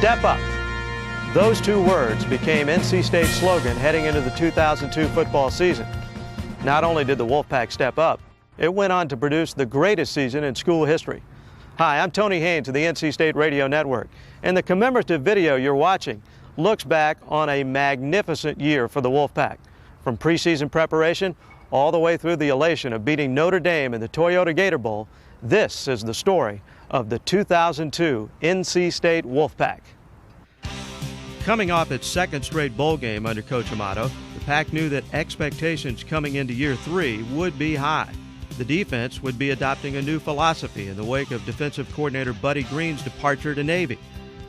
Step up. Those two words became NC State's slogan heading into the 2002 football season. Not only did the Wolfpack step up, it went on to produce the greatest season in school history. Hi, I'm Tony Haynes of the NC State Radio Network, and the commemorative video you're watching looks back on a magnificent year for the Wolfpack. From preseason preparation all the way through the elation of beating Notre Dame in the Toyota Gator Bowl, this is the story of the 2002 NC State Wolfpack. Coming off its second straight bowl game under Coach Amato, the Pack knew that expectations coming into year 3 would be high. The defense would be adopting a new philosophy in the wake of defensive coordinator Buddy Green's departure to Navy.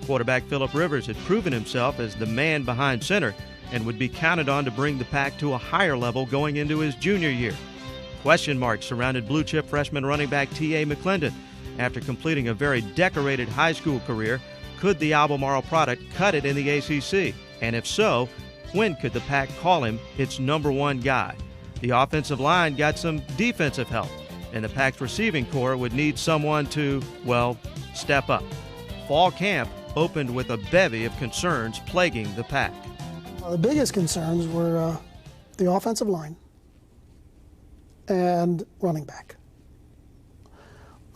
Quarterback Phillip Rivers had proven himself as the man behind center and would be counted on to bring the Pack to a higher level going into his junior year. Question marks surrounded blue-chip freshman running back T.A. McClendon. After completing a very decorated high school career, could the Albemarle product cut it in the ACC? And if so, when could the Pack call him its number one guy? The offensive line got some defensive help, and the Pack's receiving corps would need someone to, well, step up. Fall camp opened with a bevy of concerns plaguing the Pack. The biggest concerns were the offensive line and running back.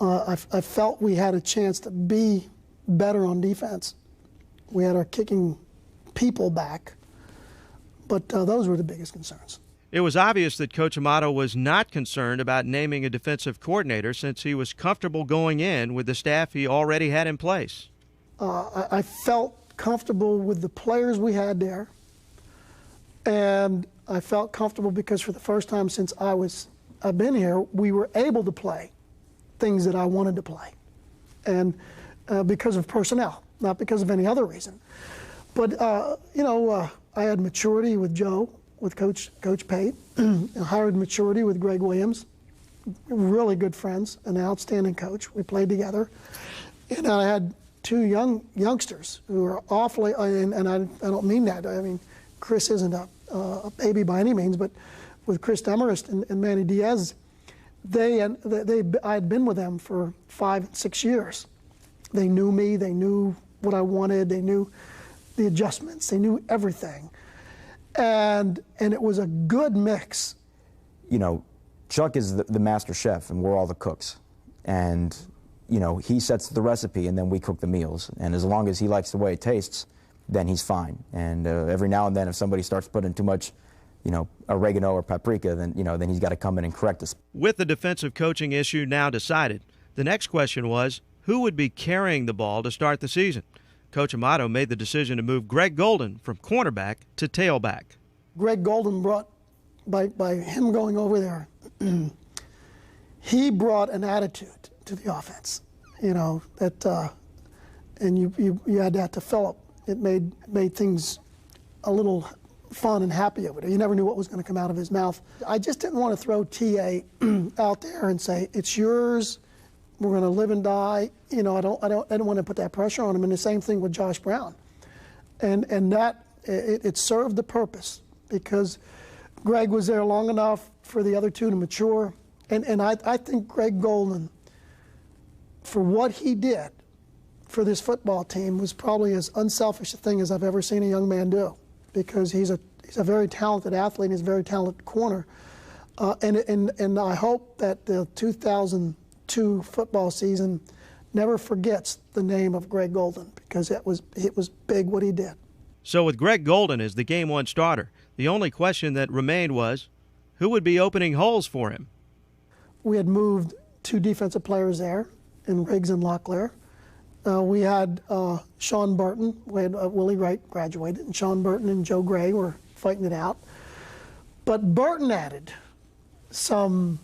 I felt we had a chance to be better on defense. We had our kicking people back, but those were the biggest concerns. It was obvious that Coach Amato was not concerned about naming a defensive coordinator since he was comfortable going in with the staff he already had in place. I felt comfortable with the players we had there, and I felt comfortable because for the first time since I've been here, we were able to play things that I wanted to play, and because of personnel, not because of any other reason. But I had maturity with Joe, with Coach Pate, I hired maturity with Greg Williams, really good friends, an outstanding coach. We played together, and I had two youngsters who are awfully, and I don't mean that. I mean, Chris isn't a baby by any means, but with Chris Demarest and Manny Diaz, I had been with them for 5 and 6 years. They knew me, they knew what I wanted, they knew the adjustments, they knew everything. And it was a good mix. You know, Chuck is the master chef and we're all the cooks. And, you know, he sets the recipe and then we cook the meals. And as long as he likes the way it tastes, then he's fine. And every now and then if somebody starts putting too much, oregano or paprika, then he's got to come in and correct us. With the defensive coaching issue now decided, the next question was, who would be carrying the ball to start the season? Coach Amato made the decision to move Greg Golden from cornerback to tailback. Greg Golden brought, by him going over there, he brought an attitude to the offense, that, and you had that to Phillip. It made things a little fun and happy over there. You never knew what was going to come out of his mouth. I just didn't want to throw TA out there and say, it's yours, we're going to live and die. I didn't want to put that pressure on him. And the same thing with Josh Brown. And that, it served the purpose because Greg was there long enough for the other two to mature. And I think Greg Golden, for what he did for this football team, was probably as unselfish a thing as I've ever seen a young man do, because he's a very talented athlete and he's a very talented corner. And I hope that the 2002 football season never forgets the name of Greg Golden, because it was big what he did. So with Greg Golden as the Game 1 starter, the only question that remained was, who would be opening holes for him? We had moved 2 defensive players there, in Riggs and Locklear. We had Sean Burton. We had Willie Wright graduated, and Sean Burton and Joe Gray were fighting it out. But Burton added some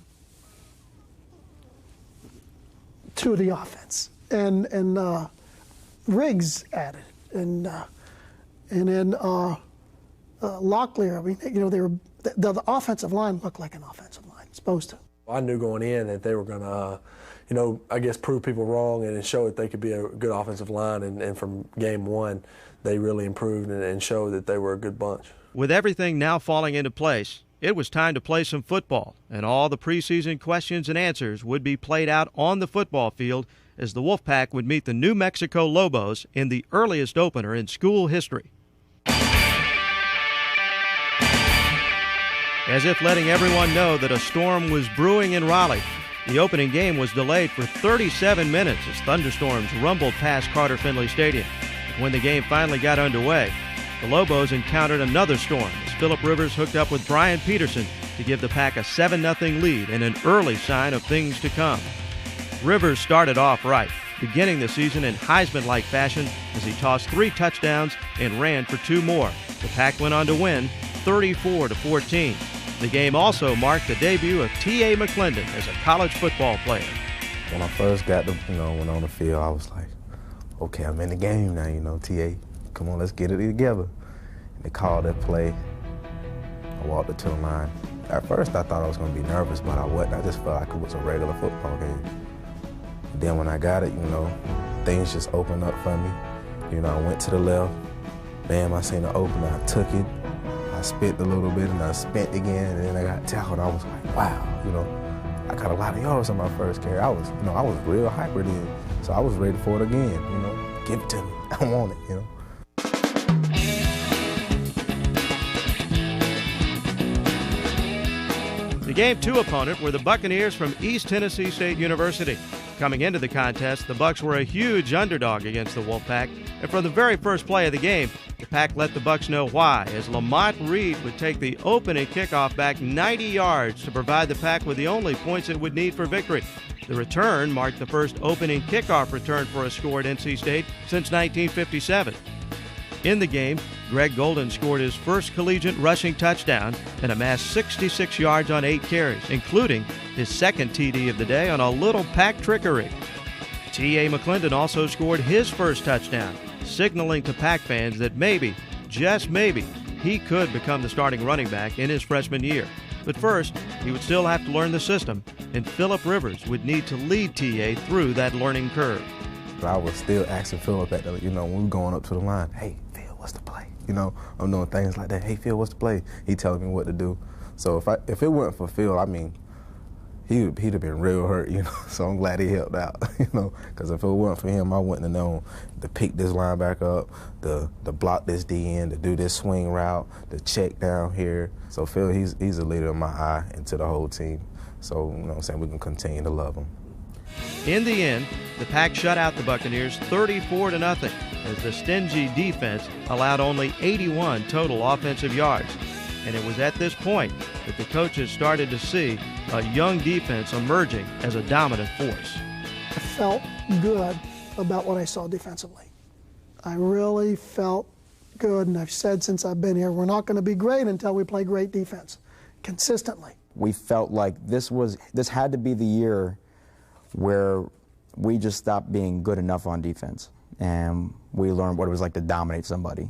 to the offense, and Riggs added, and then Locklear. I mean, they were the offensive line looked like an offensive line, supposed to. I knew going in that they were going to, I guess prove people wrong and show that they could be a good offensive line. And from game 1, they really improved and showed that they were a good bunch. With everything now falling into place, it was time to play some football, and all the preseason questions and answers would be played out on the football field as the Wolfpack would meet the New Mexico Lobos in the earliest opener in school history. As if letting everyone know that a storm was brewing in Raleigh, the opening game was delayed for 37 minutes as thunderstorms rumbled past Carter Finley Stadium. When the game finally got underway, the Lobos encountered another storm as Philip Rivers hooked up with Brian Peterson to give the Pack a 7-0 lead and an early sign of things to come. Rivers started off right, beginning the season in Heisman-like fashion as he tossed 3 touchdowns and ran for 2 more. The Pack went on to win 34-14. The game also marked the debut of T.A. McClendon as a college football player. When I first got went on the field, I was like, okay, I'm in the game now, T.A., come on, let's get it together. And they called that play. I walked up to the line. At first, I thought I was going to be nervous, but I wasn't. I just felt like it was a regular football game. And then when I got it, things just opened up for me. I went to the left. Bam, I seen the opener. I took it. I spit a little bit, and I spent again, and then I got tackled. I was like, wow, I got a lot of yards on my first carry. I was real hyper then, so I was ready for it again. Give it to me. I want it. The Game 2 opponent were the Buccaneers from East Tennessee State University. Coming into the contest, the Bucs were a huge underdog against the Wolfpack, and from the very first play of the game, the Pack let the Bucs know why, as Lamont Reed would take the opening kickoff back 90 yards to provide the Pack with the only points it would need for victory. The return marked the first opening kickoff return for a score at NC State since 1957. In the game, Greg Golden scored his first collegiate rushing touchdown and amassed 66 yards on 8 carries, including his second TD of the day on a little Pack trickery. T.A. McClendon also scored his first touchdown, signaling to Pack fans that maybe, just maybe, he could become the starting running back in his freshman year. But first, he would still have to learn the system, and Philip Rivers would need to lead T.A. through that learning curve. I was still asking Philip at when we were going up to the line, hey, Phil, what's the play? I'm doing things like that. Hey, Phil, what's the play? He telling me what to do. So if it weren't for Phil, he'd have been real hurt, So I'm glad he helped out, because if it weren't for him, I wouldn't have known to pick this linebacker up, to block this DN, to do this swing route, to check down here. So Phil, he's a leader in my eye and to the whole team. So, we can continue to love him. In the end, the Pack shut out the Buccaneers 34-0 as the stingy defense allowed only 81 total offensive yards. And it was at this point that the coaches started to see a young defense emerging as a dominant force. I felt good about what I saw defensively. I really felt good, and I've said since I've been here, we're not going to be great until we play great defense consistently. We felt like this had to be the year where we just stopped being good enough on defense, and we learned what it was like to dominate somebody.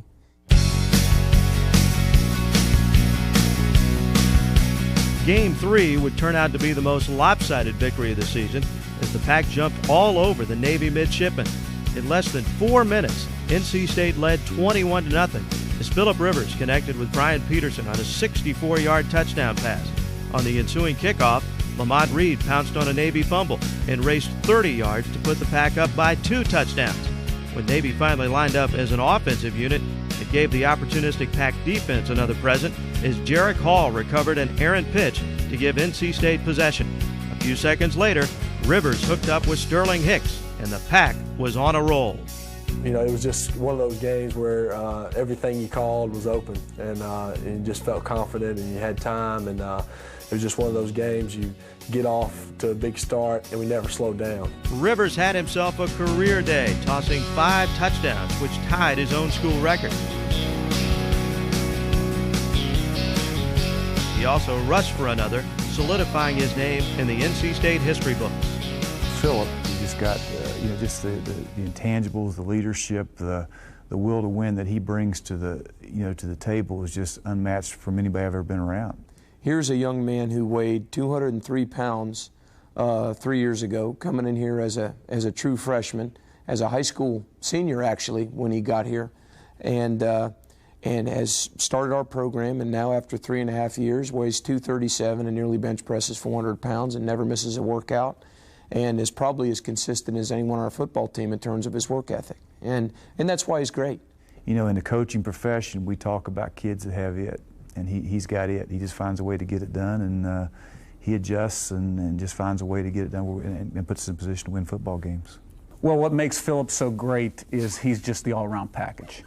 Game 3 would turn out to be the most lopsided victory of the season as the Pack jumped all over the Navy midshipmen. In less than 4 minutes, NC State led 21-0 as Philip Rivers connected with Brian Peterson on a 64-yard touchdown pass. On the ensuing kickoff, Lamont Reed pounced on a Navy fumble and raced 30 yards to put the Pack up by 2 touchdowns. When Navy finally lined up as an offensive unit, it gave the opportunistic Pack defense another present as Jarek Hall recovered an errant pitch to give NC State possession. A few seconds later, Rivers hooked up with Sterling Hicks, and the Pack was on a roll. It was just one of those games where everything you called was open, and you just felt confident, and you had time, and it was just one of those games you get off to a big start, and we never slowed down. Rivers had himself a career day, tossing 5 touchdowns, which tied his own school record. He also rushed for another, solidifying his name in the NC State history books. Philip, he just got just the intangibles, the leadership, the will to win that he brings to the table is just unmatched from anybody I've ever been around. Here's a young man who weighed 203 pounds 3 years ago, coming in here as a true freshman, as a high school senior actually when he got here, and has started our program, and now after 3.5 years weighs 237 and nearly bench presses 400 pounds and never misses a workout. and is probably as consistent as anyone on our football team in terms of his work ethic. And that's why he's great. You know, in the coaching profession, we talk about kids that have it, and he's got it. He just finds a way to get it done, and he adjusts and just finds a way to get it done and puts us in a position to win football games. Well, what makes Philip so great is he's just the all-around package.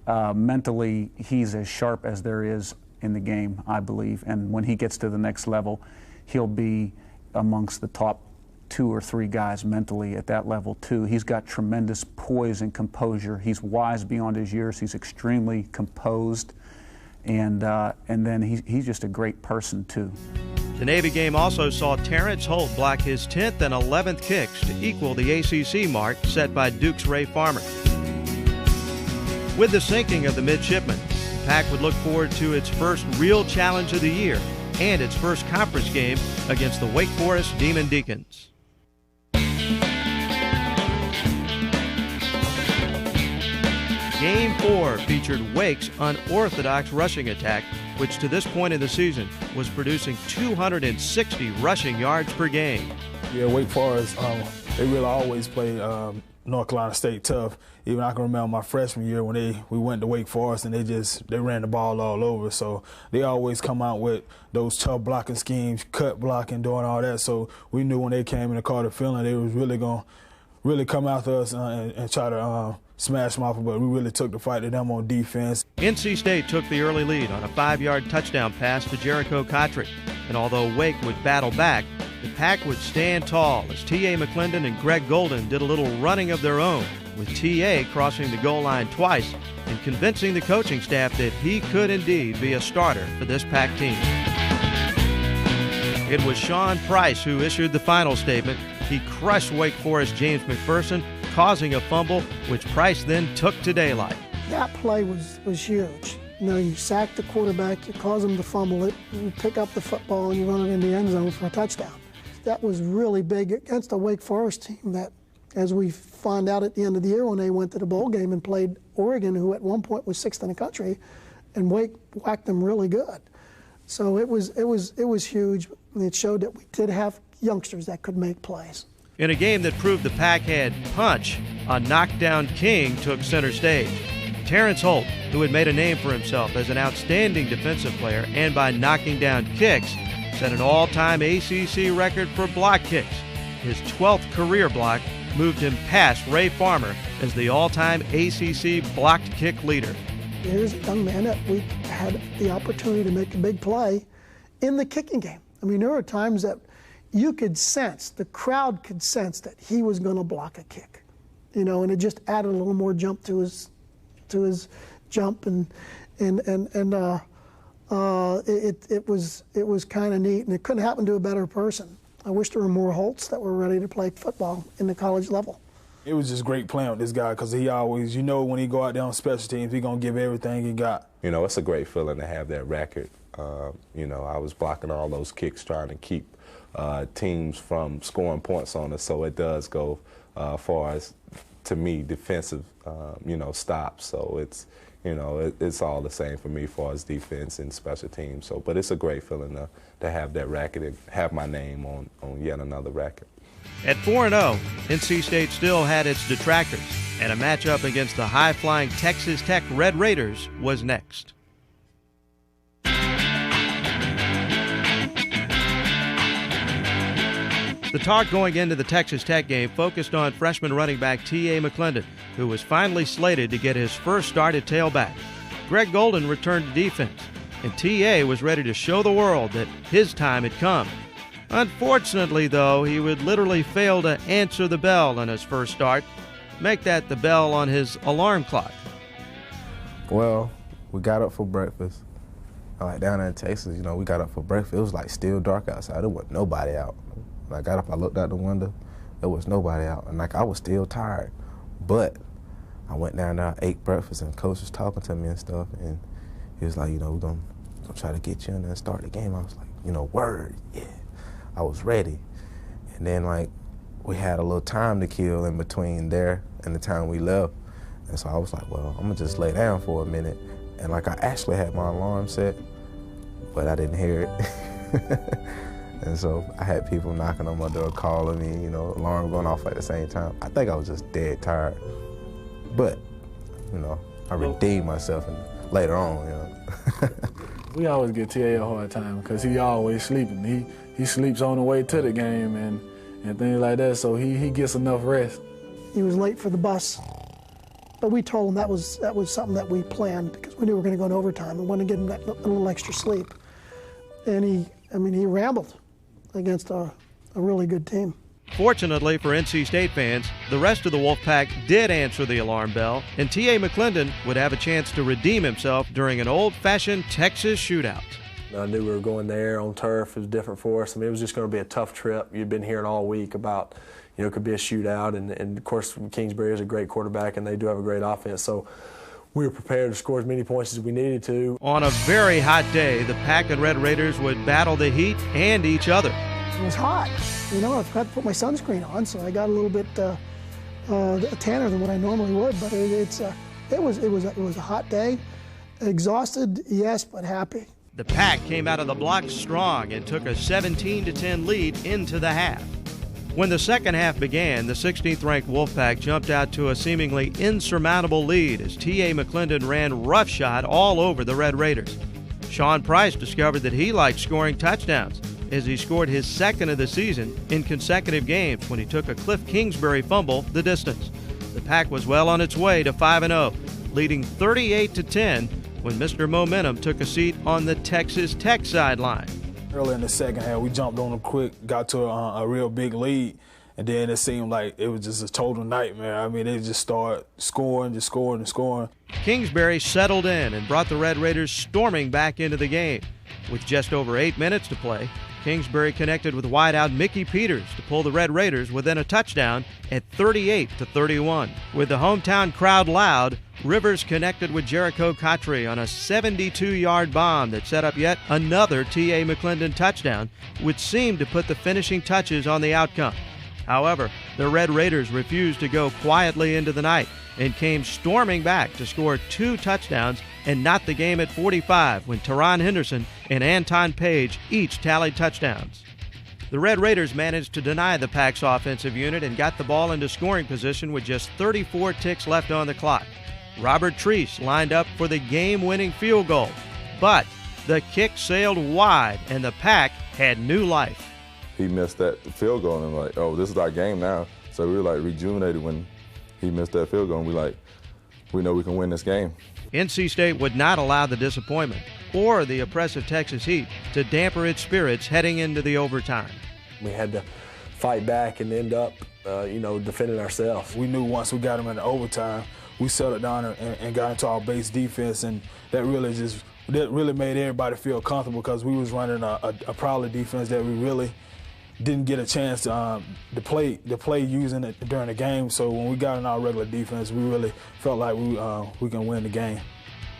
Mentally, he's as sharp as there is in the game, I believe, and when he gets to the next level, he'll be amongst the top 2 or 3 guys mentally at that level too. He's got tremendous poise and composure. He's wise beyond his years. He's extremely composed, and then he's just a great person too. The Navy game also saw Terrence Holt block his 10th and 11th kicks to equal the ACC mark set by Duke's Ray Farmer. With the sinking of the midshipmen, the Pack would look forward to its first real challenge of the year and its first conference game against the Wake Forest Demon Deacons. Game 4 featured Wake's unorthodox rushing attack, which to this point in the season was producing 260 rushing yards per game. Yeah, Wake Forest, they really always play North Carolina State tough. Even I can remember my freshman year when we went to Wake Forest and they ran the ball all over. So they always come out with those tough blocking schemes, cut blocking, doing all that. So we knew when they came in the Carter Fielding, they was really going to really come after us and try to smash them off, but we really took the fight to them on defense. NC State took the early lead on a 5-yard touchdown pass to Jericho Kotrick. And although Wake would battle back, the Pack would stand tall as T.A. McClendon and Greg Golden did a little running of their own, with T.A. crossing the goal line twice and convincing the coaching staff that he could indeed be a starter for this Pack team. It was Sean Price who issued the final statement. He crushed Wake Forest James McPherson, causing a fumble, which Price then took to daylight. That play was huge. You know, you sack the quarterback, you cause him to fumble it, you pick up the football and you run it in the end zone for a touchdown. That was really big against a Wake Forest team that, as we find out at the end of the year when they went to the bowl game and played Oregon, who at one point was 6th in the country, and Wake whacked them really good. So it was huge, and it showed that we did have youngsters that could make plays. In a game that proved the Pack had punch, a knockdown king took center stage. Terrence Holt, who had made a name for himself as an outstanding defensive player and by knocking down kicks, set an all-time ACC record for block kicks. His 12th career block moved him past Ray Farmer as the all-time ACC blocked kick leader. Here's a young man that we had the opportunity to make a big play in the kicking game. I mean, there were times that you could sense, the crowd could sense that he was going to block a kick, you know, and it just added a little more jump to his jump, and it was kind of neat, and it couldn't happen to a better person. I wish there were more Holts that were ready to play football in the college level. It was just great playing with this guy because he always, you know, when he go out there on special teams, he going to give everything he got. You know, it's a great feeling to have that record. You know, I was blocking all those kicks trying to keep teams from scoring points on us, so it does go far as, to me, defensive, you know, stops. So it's, you know, it's all the same for me as far as defense and special teams. So, but it's a great feeling to have that record and have my name on yet another record. At 4-0, NC State still had its detractors, and a matchup against the high-flying Texas Tech Red Raiders was next. The talk going into the Texas Tech game focused on freshman running back T.A. McClendon, who was finally slated to get his first start at tailback. Greg Golden returned to defense, and T.A. was ready to show the world that his time had come. Unfortunately, though, he would literally fail to answer the bell on his first start, make that the bell on his alarm clock. Well, we got up for breakfast. Like down in Texas, you know, we got up for breakfast. It was like still dark outside. There wasn't nobody out. When I got up, I looked out the window. There was nobody out, and like I was still tired. But I went down there, ate breakfast, and Coach was talking to me and stuff, and he was like, you know, we're gonna try to get you in there and start the game. I was like, you know, word, yeah. I was ready. And then like we had a little time to kill in between there and the time we left. And so I was like, well, I'm gonna just lay down for a minute. And like I actually had my alarm set, but I didn't hear it. And so I had people knocking on my door, calling me, you know, alarm going off at the same time. I think I was just dead tired. But, you know, I redeemed myself later on, you know. We always give TA a hard time because he always sleeping. He sleeps on the way to the game and things like that, so he gets enough rest. He was late for the bus, but we told him that was something that we planned because we knew we were going to go in overtime and wanted to give him that little extra sleep. And he rambled against a really good team. Fortunately for NC State fans, the rest of the Wolfpack did answer the alarm bell, and T.A. McClendon would have a chance to redeem himself during an old-fashioned Texas shootout. I knew we were going there on turf. It was different for us. I mean, it was just going to be a tough trip. You'd been hearing all week about, you know, it could be a shootout, and of course, Kingsbury is a great quarterback, and they do have a great offense. So we were prepared to score as many points as we needed to. On a very hot day, the Pack and Red Raiders would battle the heat and each other. It was hot. You know, I forgot to put my sunscreen on, so I got a little bit tanner than what I normally would. But it was a hot day. Exhausted, yes, but happy. The Pack came out of the blocks strong and took a 17-10 lead into the half. When the second half began, the 16th-ranked Wolfpack jumped out to a seemingly insurmountable lead as T.A. McClendon ran roughshod all over the Red Raiders. Sean Price discovered that he liked scoring touchdowns, as he scored his second of the season in consecutive games when he took a Cliff Kingsbury fumble the distance. The Pack was well on its way to 5-0, leading 38-10 when Mr. Momentum took a seat on the Texas Tech sideline. Early in the second half, we jumped on them quick, got to a real big lead, and then it seemed like it was just a total nightmare. I mean, they just started scoring, just scoring and scoring. Kingsbury settled in and brought the Red Raiders storming back into the game. With just over 8 minutes to play, Kingsbury connected with wideout Mickey Peters to pull the Red Raiders within a touchdown at 38-31. With the hometown crowd loud, Rivers connected with Jericho Cottrey on a 72-yard bomb that set up yet another T.A. McClendon touchdown, which seemed to put the finishing touches on the outcome. However, the Red Raiders refused to go quietly into the night and came storming back to score 2 touchdowns and knot the game at 45 when Teron Henderson and Anton Page each tallied touchdowns. The Red Raiders managed to deny the Pack's offensive unit and got the ball into scoring position with just 34 ticks left on the clock. Robert Treese lined up for the game-winning field goal, but the kick sailed wide and the Pack had new life. He missed that field goal and I'm like, oh, this is our game now. So we were like rejuvenated when he missed that field goal and we know we can win this game. NC State would not allow the disappointment or the oppressive Texas heat to damper its spirits heading into the overtime. We had to fight back and end up, defending ourselves. We knew once we got them in the overtime, we settled down and got into our base defense, and that really made everybody feel comfortable because we was running a prowler defense that we really didn't get a chance to play using it during the game. So when we got in our regular defense, we really felt like we can win the game.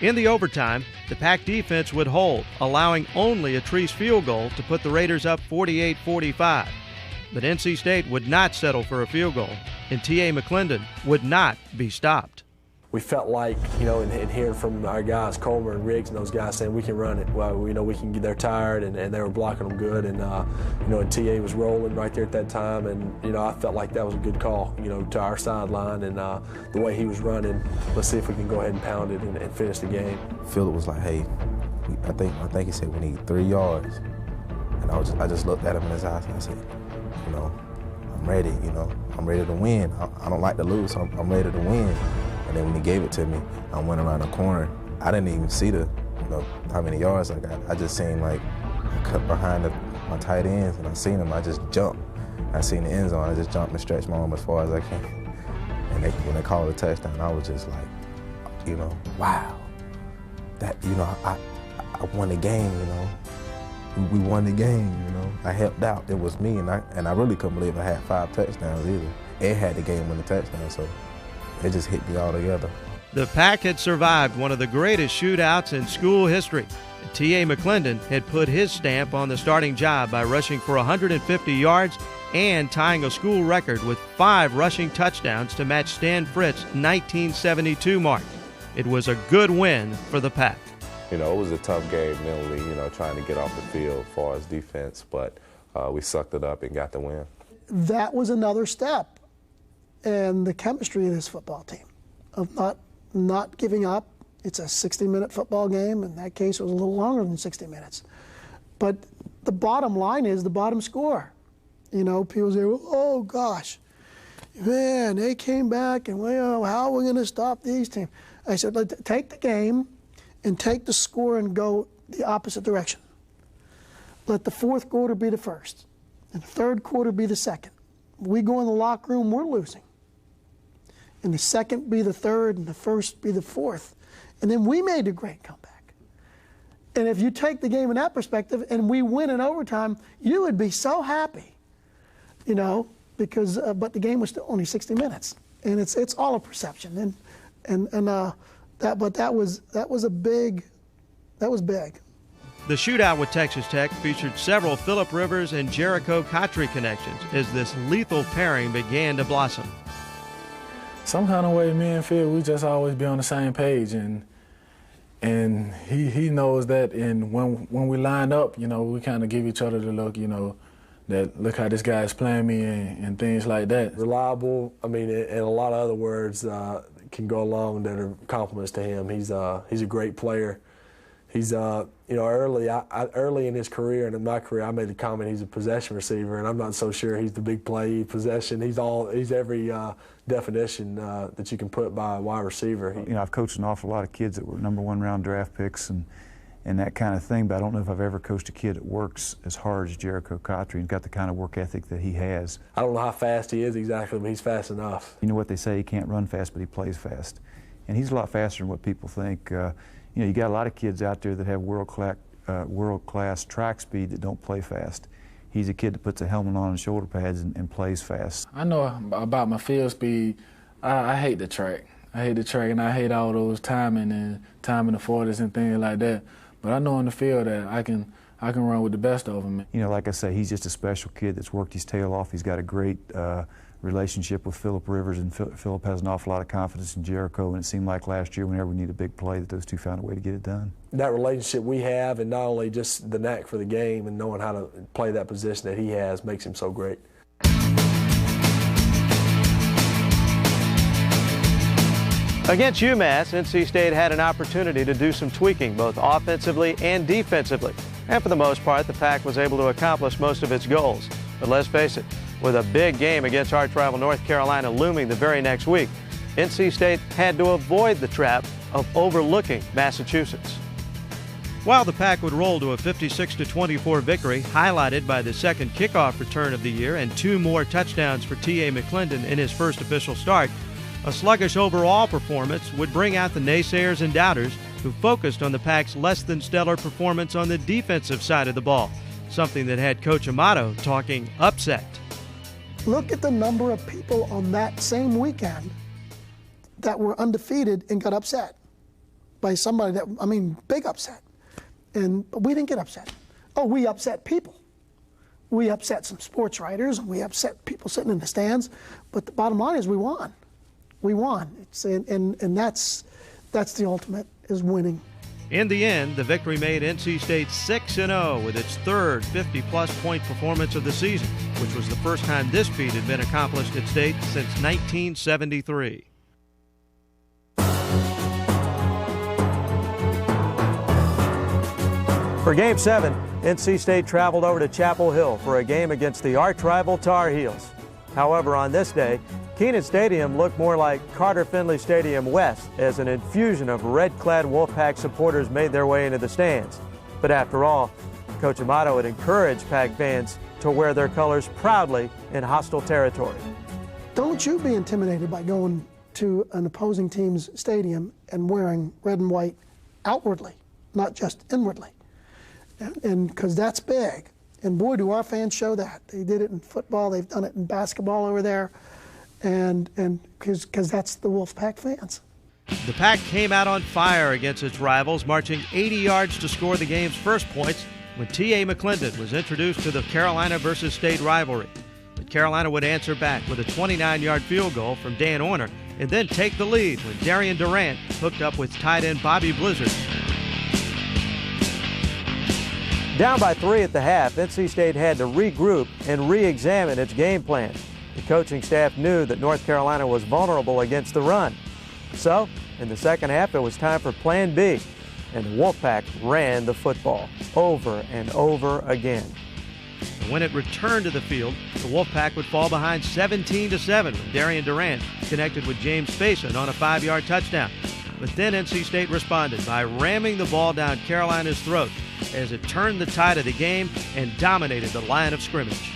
In the overtime, the Pack defense would hold, allowing only a Treese field goal to put the Raiders up 48-45. But NC State would not settle for a field goal, and T.A. McClendon would not be stopped. We felt like, and hearing from our guys, Coleman and Riggs and those guys saying we can run it. Well, we can get there tired, and they were blocking them good. And, and TA was rolling right there at that time. And, I felt like that was a good call, to our sideline. And the way he was running, let's see if we can go ahead and pound it and finish the game. Philip was like, hey, I think he said we need 3 yards. And I just looked at him in his eyes and I said, I'm ready, I'm ready to win. I don't like to lose, so I'm ready to win. And then when he gave it to me, I went around the corner. I didn't even see how many yards I got. I just seen I cut behind my tight ends and I seen him. I just jumped. I seen the end zone. I just jumped and stretched my arm as far as I can. And when they called a touchdown, I was just like, wow. That I won the game. We won the game. I helped out. It was me, and I really couldn't believe I had 5 touchdowns either. Ed had the game-winning touchdown, so it just hit me all together. The Pack had survived one of the greatest shootouts in school history. T.A. McClendon had put his stamp on the starting job by rushing for 150 yards and tying a school record with 5 rushing touchdowns to match Stan Fritz's 1972 mark. It was a good win for the Pack. It was a tough game mentally, trying to get off the field as far as defense, but we sucked it up and got the win. That was another step in the chemistry of this football team, of not giving up. It's a 60-minute football game. In that case, it was a little longer than 60 minutes. But the bottom line is the bottom score. You know, people say, oh, gosh, man, they came back, and well, how are we going to stop these teams? I said, take the game and take the score and go the opposite direction. Let the fourth quarter be the first, and the third quarter be the second. We go in the locker room, we're losing. And the second be the third, and the first be the fourth. And then we made a great comeback. And if you take the game in that perspective and we win in overtime, you would be so happy, you know, because but the game was still only 60 minutes, and it's all a perception. That was big. The shootout with Texas Tech featured several Phillip Rivers and Jericho Cotry connections as this lethal pairing began to blossom. Some kind of way, me and Phil, we just always be on the same page, and he knows that. And when we line up, you know, we kind of give each other the look, you know, that look how this guy's playing me and things like that. Reliable. I mean, and a lot of other words can go along that are compliments to him. He's a great player. He's you know, early in his career and in my career, I made the comment he's a possession receiver, and I'm not so sure he's the big play possession. He's every definition that you can put by a wide receiver. You know, I've coached an awful lot of kids that were #1 round draft picks and that kind of thing, but I don't know if I've ever coached a kid that works as hard as Jericho Cotry and got the kind of work ethic that he has. I don't know how fast he is exactly, but he's fast enough. You know what they say, he can't run fast, but he plays fast. And he's a lot faster than what people think. You know, you got a lot of kids out there that have world-class track speed that don't play fast. He's a kid that puts a helmet on and shoulder pads and plays fast. I know about my field speed. I hate the track. And I hate all those timing the 40s and things like that. But I know in the field that I can run with the best of them. You know, like I say, he's just a special kid that's worked his tail off. He's got a great relationship with Phillip Rivers, and Phillip has an awful lot of confidence in Jericho, and it seemed like last year whenever we need a big play that those two found a way to get it done. That relationship we have, and not only just the knack for the game and knowing how to play that position that he has, makes him so great. Against UMass, NC State had an opportunity to do some tweaking, both offensively and defensively. And for the most part, the Pack was able to accomplish most of its goals. But let's face it, with a big game against arch rival North Carolina looming the very next week, NC State had to avoid the trap of overlooking Massachusetts. While the Pack would roll to a 56-24 victory, highlighted by the second kickoff return of the year and 2 more touchdowns for T.A. McClendon in his first official start, a sluggish overall performance would bring out the naysayers and doubters who focused on the Pack's less-than-stellar performance on the defensive side of the ball, something that had Coach Amato talking upset. Look at the number of people on that same weekend that were undefeated and got upset by somebody that, I mean, big upset. But we didn't get upset. Oh, we upset people. We upset some sports writers, and we upset people sitting in the stands. But the bottom line is we won. We won. And that's the ultimate, is winning. In the end, the victory made NC State 6-0 with its third 50-plus point performance of the season, which was the first time this feat had been accomplished at State since 1973. For Game 7, NC State traveled over to Chapel Hill for a game against the arch-rival Tar Heels. However, on this day, Kenan Stadium looked more like Carter Finley Stadium West as an infusion of red-clad Wolfpack supporters made their way into the stands. But after all, Coach Amato had encouraged Pack fans to wear their colors proudly in hostile territory. Don't you be intimidated by going to an opposing team's stadium and wearing red and white outwardly, not just inwardly. And because that's big. And boy, do our fans show that. They did it in football, they've done it in basketball over there. And because that's the Wolfpack fans. The Pack came out on fire against its rivals, marching 80 yards to score the game's first points when T.A. McClendon was introduced to the Carolina versus State rivalry. But Carolina would answer back with a 29-yard field goal from Dan Orner and then take the lead when Darian Durant hooked up with tight end Bobby Blizzard. Down by 3 at the half, NC State had to regroup and re-examine its game plan. The coaching staff knew that North Carolina was vulnerable against the run. So, in the second half, it was time for Plan B, and the Wolfpack ran the football over and over again. When it returned to the field, the Wolfpack would fall behind 17-7 when Darian Durant connected with James Faison on a 5-yard touchdown. But then NC State responded by ramming the ball down Carolina's throat as it turned the tide of the game and dominated the line of scrimmage.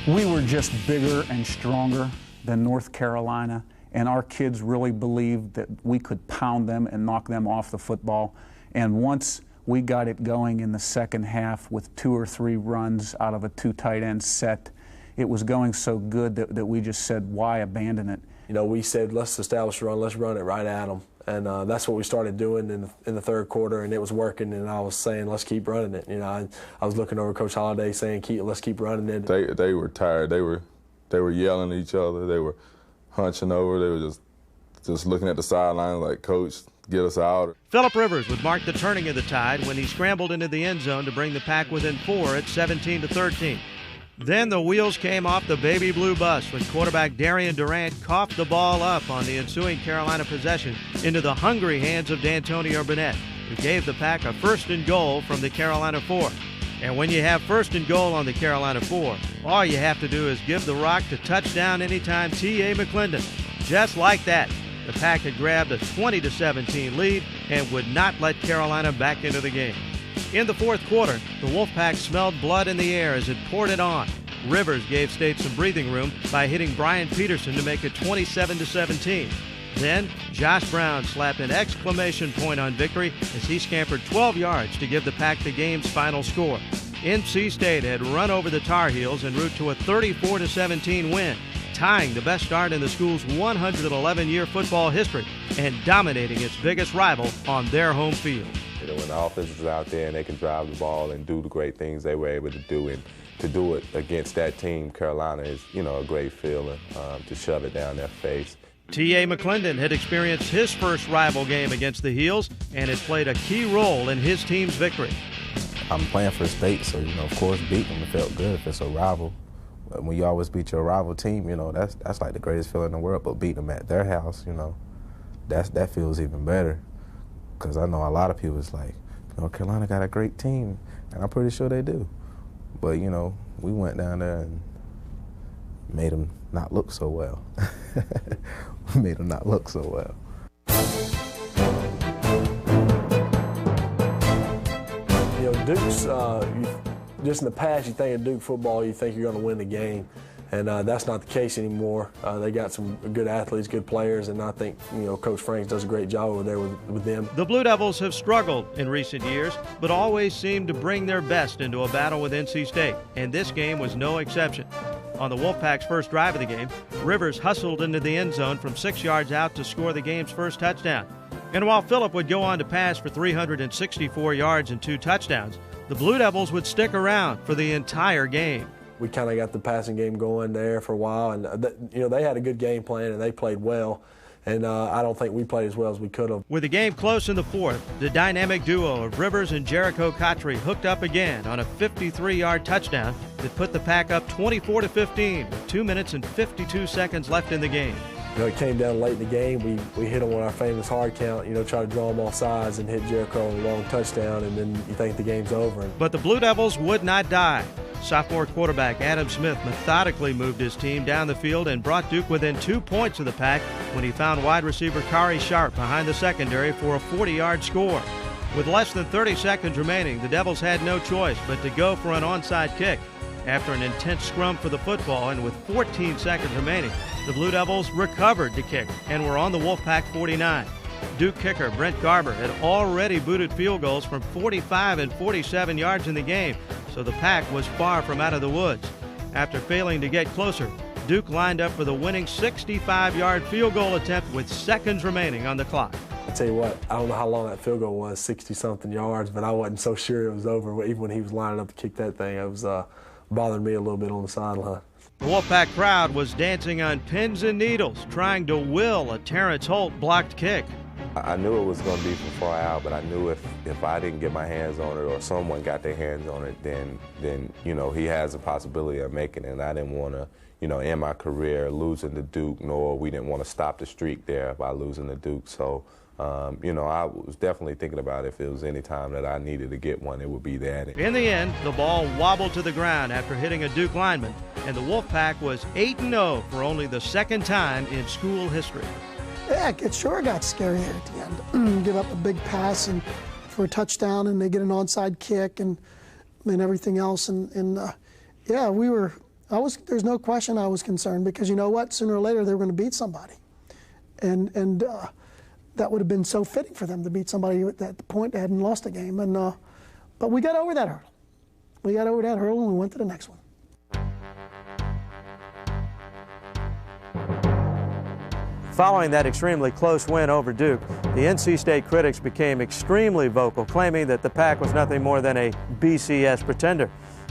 We were just bigger and stronger than North Carolina, and our kids really believed that we could pound them and knock them off the football. And once we got it going in the second half with 2 or 3 runs out of a 2 tight end set, it was going so good that we just said, why abandon it? You know, we said, let's establish a run, let's run it right at them. And that's what we started doing in the third quarter, and it was working. And I was saying, let's keep running it. You know, I was looking over Coach Holliday saying, let's keep running it. They were tired. They were yelling at each other. They were hunching over. They were just looking at the sideline like, Coach, get us out. Phillip Rivers would mark the turning of the tide when he scrambled into the end zone to bring the Pack within 4 at 17-13. Then the wheels came off the baby blue bus when quarterback Darian Durant coughed the ball up on the ensuing Carolina possession into the hungry hands of D'Antonio Burnett, who gave the Pack a 1st and goal from the Carolina 4. And when you have 1st and goal on the Carolina 4, all you have to do is give the rock to touchdown anytime T.A. McClendon. Just like that, the Pack had grabbed a 20-17 lead and would not let Carolina back into the game. In the fourth quarter, the Wolfpack smelled blood in the air as it poured it on. Rivers gave State some breathing room by hitting Brian Peterson to make it 27-17. Then, Josh Brown slapped an exclamation point on victory as he scampered 12 yards to give the Pack the game's final score. NC State had run over the Tar Heels en route to a 34-17 win, tying the best start in the school's 111-year football history and dominating its biggest rival on their home field. You know, when the offense is out there and they can drive the ball and do the great things they were able to do, and to do it against that team, Carolina, is, you know, a great feeling to shove it down their face. T.A. McClendon had experienced his first rival game against the Heels and has played a key role in his team's victory. I'm playing for State, so, you know, of course, beating them, it felt good if it's a rival. But when you always beat your rival team, you know, that's like the greatest feeling in the world. But beating them at their house, you know, that feels even better. Because I know a lot of people is like, you know, Carolina got a great team, and I'm pretty sure they do. But, you know, we went down there and made them not look so well. Made them not look so well. You know, Duke's, just in the past, you think of Duke football, you think you're going to win the game. And that's not the case anymore. They got some good athletes, good players, and I think, you know, Coach Franks does a great job over there with them. The Blue Devils have struggled in recent years, but always seem to bring their best into a battle with NC State, and this game was no exception. On the Wolfpack's first drive of the game, Rivers hustled into the end zone from 6 yards out to score the game's first touchdown. And while Phillip would go on to pass for 364 yards and 2 touchdowns, the Blue Devils would stick around for the entire game. We kind of got the passing game going there for a while, and you know, they had a good game plan and they played well. And I don't think we played as well as we could have. With the game close in the fourth, the dynamic duo of Rivers and Jericho Cotry hooked up again on a 53-yard touchdown that put the Pack up 24-15 with 2 minutes and 52 seconds left in the game. You know, it came down late in the game. We hit them on our famous hard count, you know, try to draw them off sides and hit Jericho a long touchdown, and then you think the game's over. But the Blue Devils would not die. Sophomore quarterback Adam Smith methodically moved his team down the field and brought Duke within 2 points of the Pack when he found wide receiver Kari Sharp behind the secondary for a 40-yard score. With less than 30 seconds remaining, the Devils had no choice but to go for an onside kick. After an intense scrum for the football and with 14 seconds remaining, the Blue Devils recovered the kick and were on the Wolfpack 49. Duke kicker Brent Garber had already booted field goals from 45 and 47 yards in the game, so the Pack was far from out of the woods. After failing to get closer, Duke lined up for the winning 65-yard field goal attempt with seconds remaining on the clock. I tell you what, I don't know how long that field goal was, 60-something yards, but I wasn't so sure it was over. Even when he was lining up to kick that thing, it was bothering me a little bit on the sideline. The Wolfpack crowd was dancing on pins and needles, trying to will a Terrence Holt blocked kick. I knew it was going to be from far out, but I knew if I didn't get my hands on it or someone got their hands on it, then you know, he has a possibility of making it. And I didn't want to, you know, end my career losing to Duke, nor we didn't want to stop the streak there by losing to Duke. So, you know, I was definitely thinking about if it was any time that I needed to get one, it would be that. In the end, the ball wobbled to the ground after hitting a Duke lineman, and the Wolfpack was 8-0 for only the second time in school history. Yeah, it sure got scary there at the end. Give up a big pass and for a touchdown, and they get an onside kick and everything else. Yeah, there's no question I was concerned, because you know what? Sooner or later they were going to beat somebody, and that would have been so fitting for them to beat somebody at the point they hadn't lost a game. But we got over that hurdle. We got over that hurdle and we went to the next one. Following that extremely close win over Duke, the NC State critics became extremely vocal, claiming that the Pack was nothing more than a BCS pretender.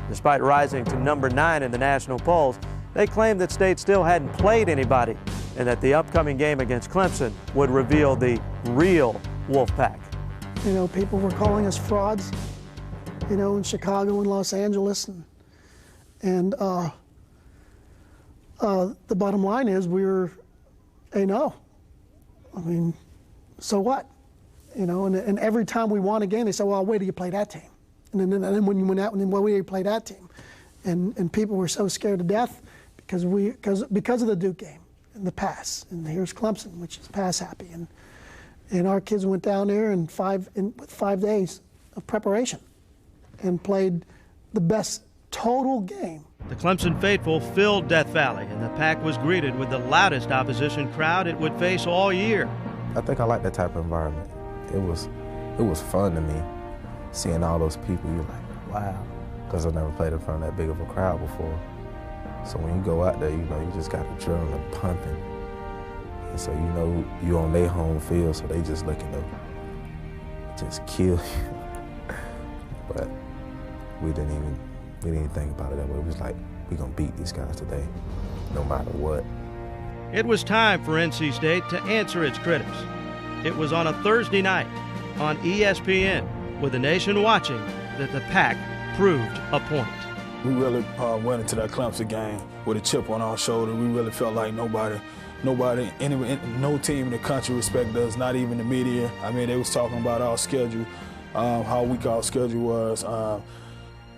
Despite rising to number 9 in the national polls, they claimed that State still hadn't played anybody, and that the upcoming game against Clemson would reveal the real Wolfpack. You know, people were calling us frauds, you know, in Chicago and Los Angeles, and the bottom line is we were no. I mean, so what? You know, and every time we won a game, they said, well, wait till you play that team. And then when you went out, well, wait till you play that team. And people were so scared to death because of the Duke game and the pass. And here's Clemson, which is pass happy. And our kids went down there with 5 days of preparation and played the best total game. The Clemson faithful filled Death Valley, and the Pack was greeted with the loudest opposition crowd it would face all year. I think I like that type of environment. It was fun to me, seeing all those people. You're like, wow, because I've never played in front of that big of a crowd before. So when you go out there, you know, you just got the adrenaline pumping. And so you know you're on their home field, so they just looking to just kill you. But we didn't even think about it that way. It was like, we're going to beat these guys today, no matter what. It was time for NC State to answer its critics. It was on a Thursday night on ESPN, with the nation watching, that the Pack proved a point. We really went into that Clemson game with a chip on our shoulder. We really felt like no team in the country respected us, not even the media. I mean, they was talking about our schedule, how weak our schedule was.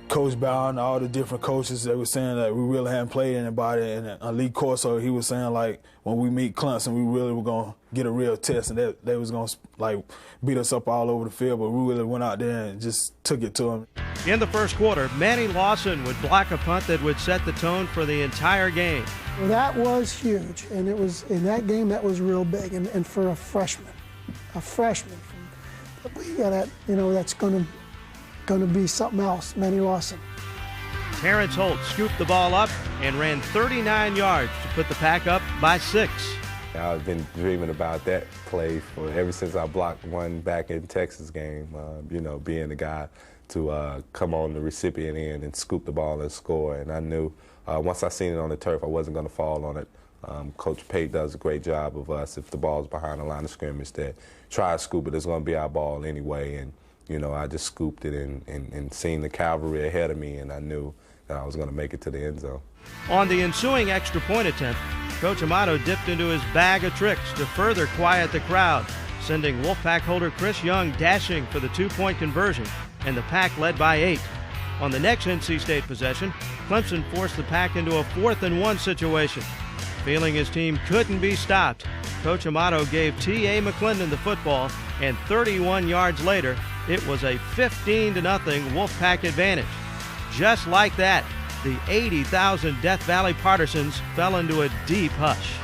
Coach Bowden, all the different coaches, they were saying that we really hadn't played anybody. And Lee Corso, he was saying, like, when we meet Clemson, we really were going to get a real test, and they was going to, like, beat us up all over the field. But we really went out there and just took it to them. In the first quarter, Manny Lawson would block a punt that would set the tone for the entire game. Well, that was huge, and it was in that game that was real big, and for a freshman, we got that, you know, that's going to be something else. Manny Lawson. Terrence Holt scooped the ball up and ran 39 yards to put the Pack up by 6. I've been dreaming about that play ever since I blocked one back in Texas game. You know, being the guy to come on the recipient end and scoop the ball and score. And I knew once I seen it on the turf, I wasn't going to fall on it. Coach Pate does a great job of us. If the ball's behind the line of scrimmage, that try to scoop it, it's going to be our ball anyway. And you know, I just scooped it and seen the cavalry ahead of me, and I knew that I was going to make it to the end zone. On the ensuing extra point attempt, Coach Amato dipped into his bag of tricks to further quiet the crowd, sending Wolfpack holder Chris Young dashing for the 2-point conversion, and the Pack led by 8. On the next NC State possession, Clemson forced the Pack into a 4th-and-1 situation. Feeling his team couldn't be stopped, Coach Amato gave T.A. McClendon the football, and 31 yards later, it was a 15-0 Wolfpack advantage. Just like that, the 80,000 Death Valley partisans fell into a deep hush.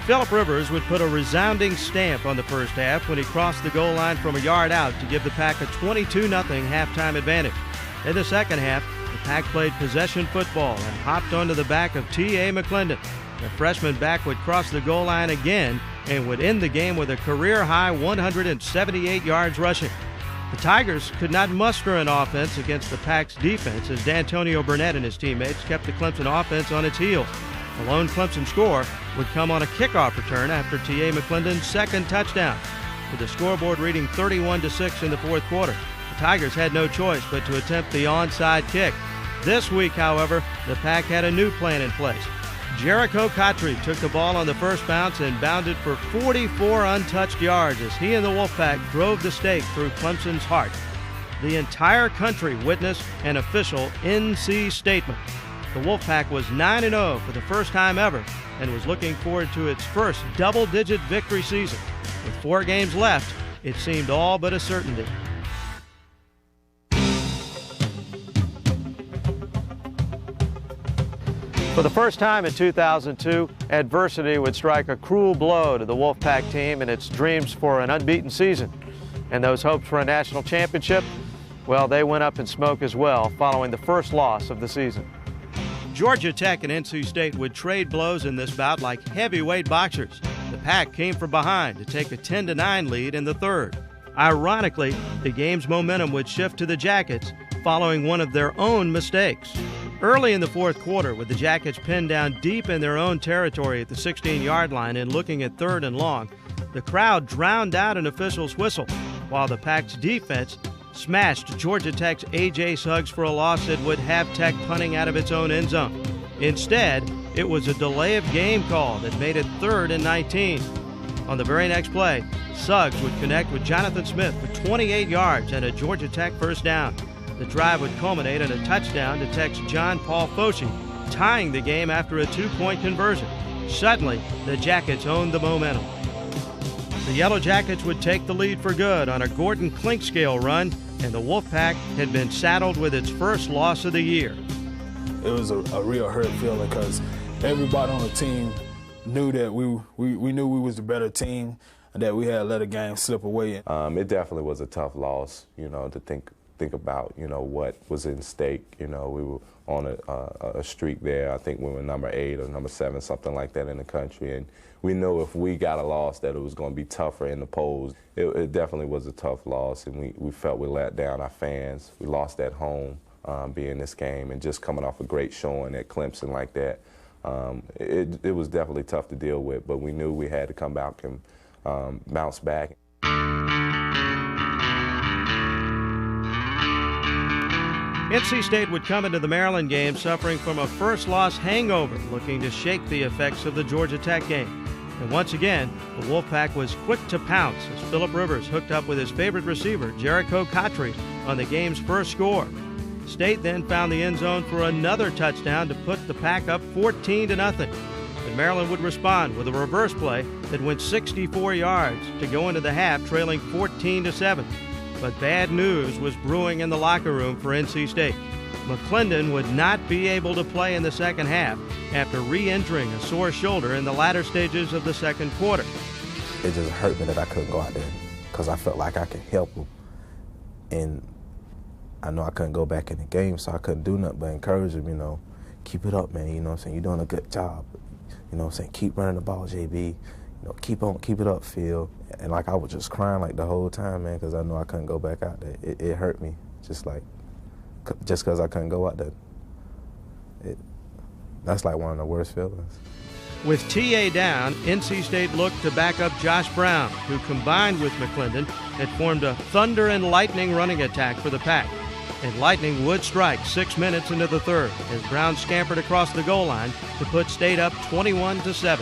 Phillip Rivers would put a resounding stamp on the first half when he crossed the goal line from a yard out to give the Pack a 22-0 halftime advantage. In the second half, the Pack played possession football and hopped onto the back of T.A. McClendon. The freshman back would cross the goal line again and would end the game with a career-high 178 yards rushing. The Tigers could not muster an offense against the Pack's defense as D'Antonio Burnett and his teammates kept the Clemson offense on its heels. The lone Clemson score would come on a kickoff return after T.A. McClendon's second touchdown. with the scoreboard reading 31-6 in the fourth quarter. The Tigers had no choice but to attempt the onside kick. This week, however, the Pack had a new plan in place. Jericho Cotry took the ball on the first bounce and bounded for 44 untouched yards as he and the Wolfpack drove the stake through Clemson's heart. The entire country witnessed an official NC statement. The Wolfpack was 9-0 for the first time ever and was looking forward to its first double-digit victory season. With 4 games left, it seemed all but a certainty. For the first time in 2002, adversity would strike a cruel blow to the Wolfpack team and its dreams for an unbeaten season. And those hopes for a national championship, well, they went up in smoke as well following the first loss of the season. Georgia Tech and NC State would trade blows in this bout like heavyweight boxers. The Pack came from behind to take a 10-9 lead in the third. Ironically, the game's momentum would shift to the Jackets following one of their own mistakes. Early in the fourth quarter, with the Jackets pinned down deep in their own territory at the 16-yard line and looking at 3rd and long, the crowd drowned out an official's whistle, while the Pack's defense smashed Georgia Tech's A.J. Suggs for a loss that would have Tech punting out of its own end zone. Instead, it was a delay of game call that made it 3rd and 19. On the very next play, Suggs would connect with Jonathan Smith for 28 yards and a Georgia Tech first down. The drive would culminate in a touchdown to Tech's John Paul Foshee, tying the game after a 2-point conversion. Suddenly, the Jackets owned the momentum. The Yellow Jackets would take the lead for good on a Gordon Clinkscale run, and the Wolfpack had been saddled with its first loss of the year. It was a real hurt feeling because everybody on the team knew that we knew we was the better team and that we had let a game slip away. It definitely was a tough loss, to think about, what was in stake. We were on a streak there. I think we were number 8 or number 7, something like that in the country. And we knew if we got a loss that it was going to be tougher in the polls. It definitely was a tough loss, and we felt we let down our fans. We lost at home being this game, and just coming off a great showing at Clemson like that. It was definitely tough to deal with, but we knew we had to come back and bounce back. NC State would come into the Maryland game suffering from a first-loss hangover, looking to shake the effects of the Georgia Tech game. And once again, the Wolfpack was quick to pounce as Phillip Rivers hooked up with his favorite receiver, Jericho Cotry, on the game's first score. State then found the end zone for another touchdown to put the Pack up 14-0. And Maryland would respond with a reverse play that went 64 yards to go into the half trailing 14-7. But bad news was brewing in the locker room for NC State. McClendon would not be able to play in the second half after re-injuring a sore shoulder in the latter stages of the second quarter. It just hurt me that I couldn't go out there because I felt like I could help him. And I know I couldn't go back in the game, so I couldn't do nothing but encourage him, keep it up, man, you're doing a good job. Keep running the ball, JB. Keep it up, Phil. And I was just crying the whole time, man, because I know I couldn't go back out there. It hurt me, just because I couldn't go out there. That's one of the worst feelings. With TA down, NC State looked to back up Josh Brown, who combined with McClendon had formed a thunder and lightning running attack for the Pack. And lightning would strike 6 minutes into the third as Brown scampered across the goal line to put State up 21-7.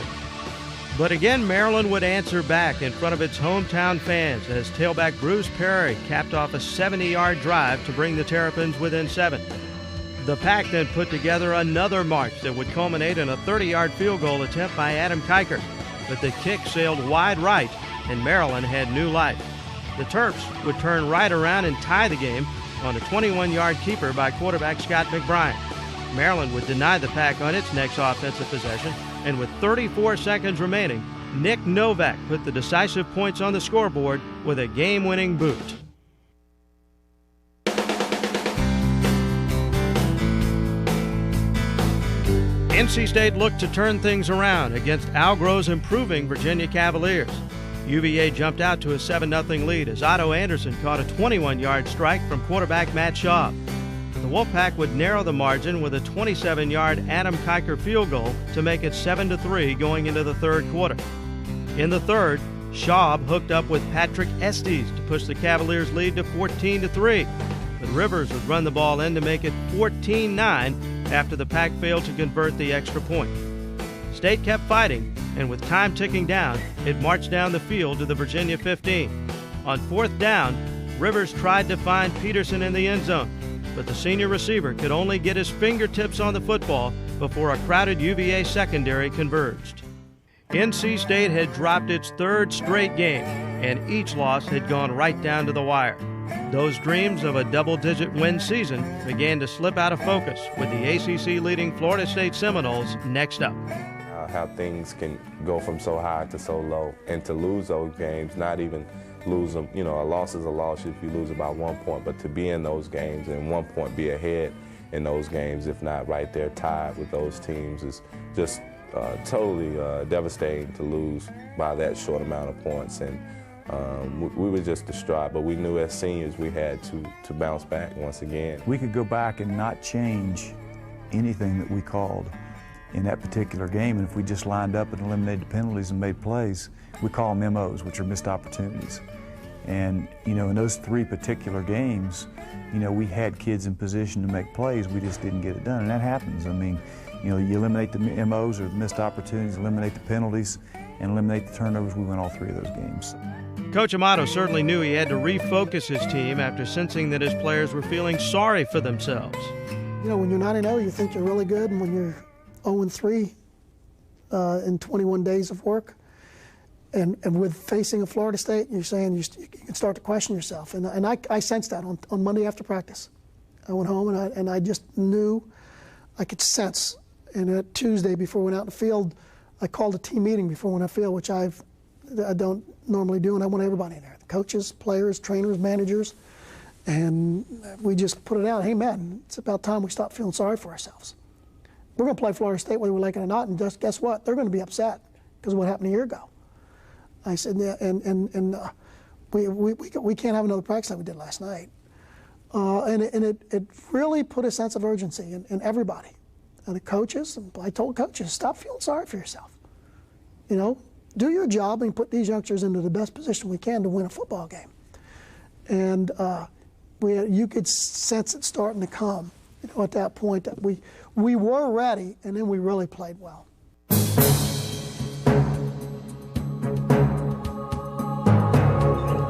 But again, Maryland would answer back in front of its hometown fans as tailback Bruce Perry capped off a 70-yard drive to bring the Terrapins within 7. The Pack then put together another march that would culminate in a 30-yard field goal attempt by Adam Kiker. But the kick sailed wide right, and Maryland had new life. The Terps would turn right around and tie the game on a 21-yard keeper by quarterback Scott McBride. Maryland would deny the Pack on its next offensive possession, and with 34 seconds remaining, Nick Novak put the decisive points on the scoreboard with a game-winning boot. NC State looked to turn things around against Al Groh's improving Virginia Cavaliers. UVA jumped out to a 7-0 lead as Otto Anderson caught a 21-yard strike from quarterback Matt Schaub. The Wolfpack would narrow the margin with a 27-yard Adam Kiker field goal to make it 7-3 going into the third quarter. In the third, Schaub hooked up with Patrick Estes to push the Cavaliers' lead to 14-3. But Rivers would run the ball in to make it 14-9 after the Pack failed to convert the extra point. State kept fighting, and with time ticking down, it marched down the field to the Virginia 15. On 4th down, Rivers tried to find Peterson in the end zone, but the senior receiver could only get his fingertips on the football before a crowded UVA secondary converged. NC State had dropped its 3rd straight game, and each loss had gone right down to the wire. Those dreams of a double-digit win season began to slip out of focus with the ACC-leading Florida State Seminoles next up. How things can go from so high to so low, and to lose those games, not even lose them, a loss is a loss if you lose about 1 point, but to be in those games and 1 point be ahead in those games, if not right there tied with those teams, is just totally devastating to lose by that short amount of points. And we were just distraught, but we knew as seniors we had to bounce back once again. We could go back and not change anything that we called in that particular game, and if we just lined up and eliminated the penalties and made plays, we call them MOs, which are missed opportunities. And, in those 3 particular games, we had kids in position to make plays, we just didn't get it done, and that happens. I mean, you eliminate the MOs or missed opportunities, eliminate the penalties, and eliminate the turnovers. We win all 3 of those games. Coach Amato certainly knew he had to refocus his team after sensing that his players were feeling sorry for themselves. When you're 9-0, you think you're really good, and when you're 0-3 in 21 days of work, and with facing a Florida State, you're saying you can start to question yourself. And I sensed that on Monday after practice. I went home and I just knew, I could sense. And that Tuesday before we went out in the field, I called a team meeting before we went out in the field, which I don't normally do, and I want everybody in there, the coaches, players, trainers, managers, and we just put it out, hey man, it's about time we stop feeling sorry for ourselves. We're going to play Florida State whether we like it or not, and just guess what? They're going to be upset because of what happened a year ago. I said, yeah, and we can't have another practice like we did last night. And it really put a sense of urgency in everybody. And the coaches, and I told coaches, stop feeling sorry for yourself. Do your job and put these youngsters into the best position we can to win a football game. And you could sense it starting to come, at that point that we were ready, and then we really played well.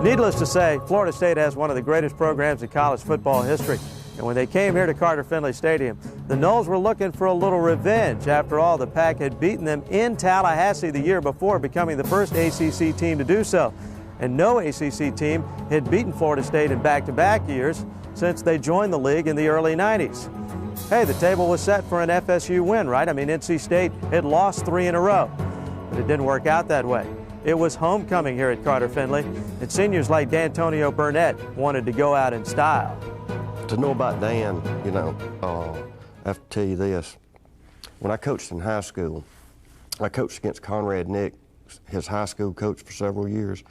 Needless to say, Florida State has one of the greatest programs in college football history. And when they came here to Carter-Finley Stadium, the Noles were looking for a little revenge. After all, the Pack had beaten them in Tallahassee the year before, becoming the first ACC team to do so. And no ACC team had beaten Florida State in back-to-back years since they joined the league in the early 90s. Hey, the table was set for an FSU win, right? I mean, NC State had lost 3 in a row, but it didn't work out that way. It was homecoming here at Carter-Finley, and seniors like D'Antonio Burnett wanted to go out in style. To know about Dan, I have to tell you this. When I coached in high school, I coached against Conrad Nick, his high school coach for several years,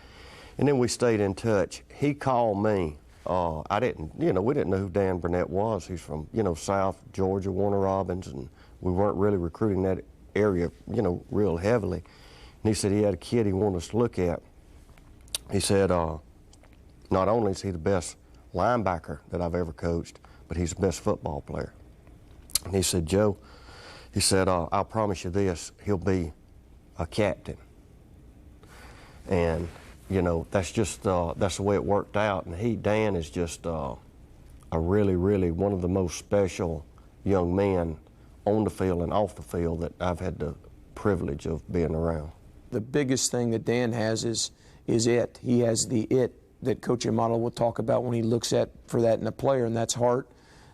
and then we stayed in touch. He called me. We didn't know who Dan Burnett was. He's from, South Georgia, Warner Robins, and we weren't really recruiting that area, real heavily. And he said he had a kid he wanted us to look at. He said, not only is he the best linebacker that I've ever coached, but he's the best football player. And he said, Joe, he said, I'll promise you this, he'll be a captain. And, that's just, that's the way it worked out. And Dan is just a really, really one of the most special young men on the field and off the field that I've had the privilege of being around. The biggest thing that Dan has is it. He has the it that Coach Amato will talk about when he looks for that in a player, and that's heart,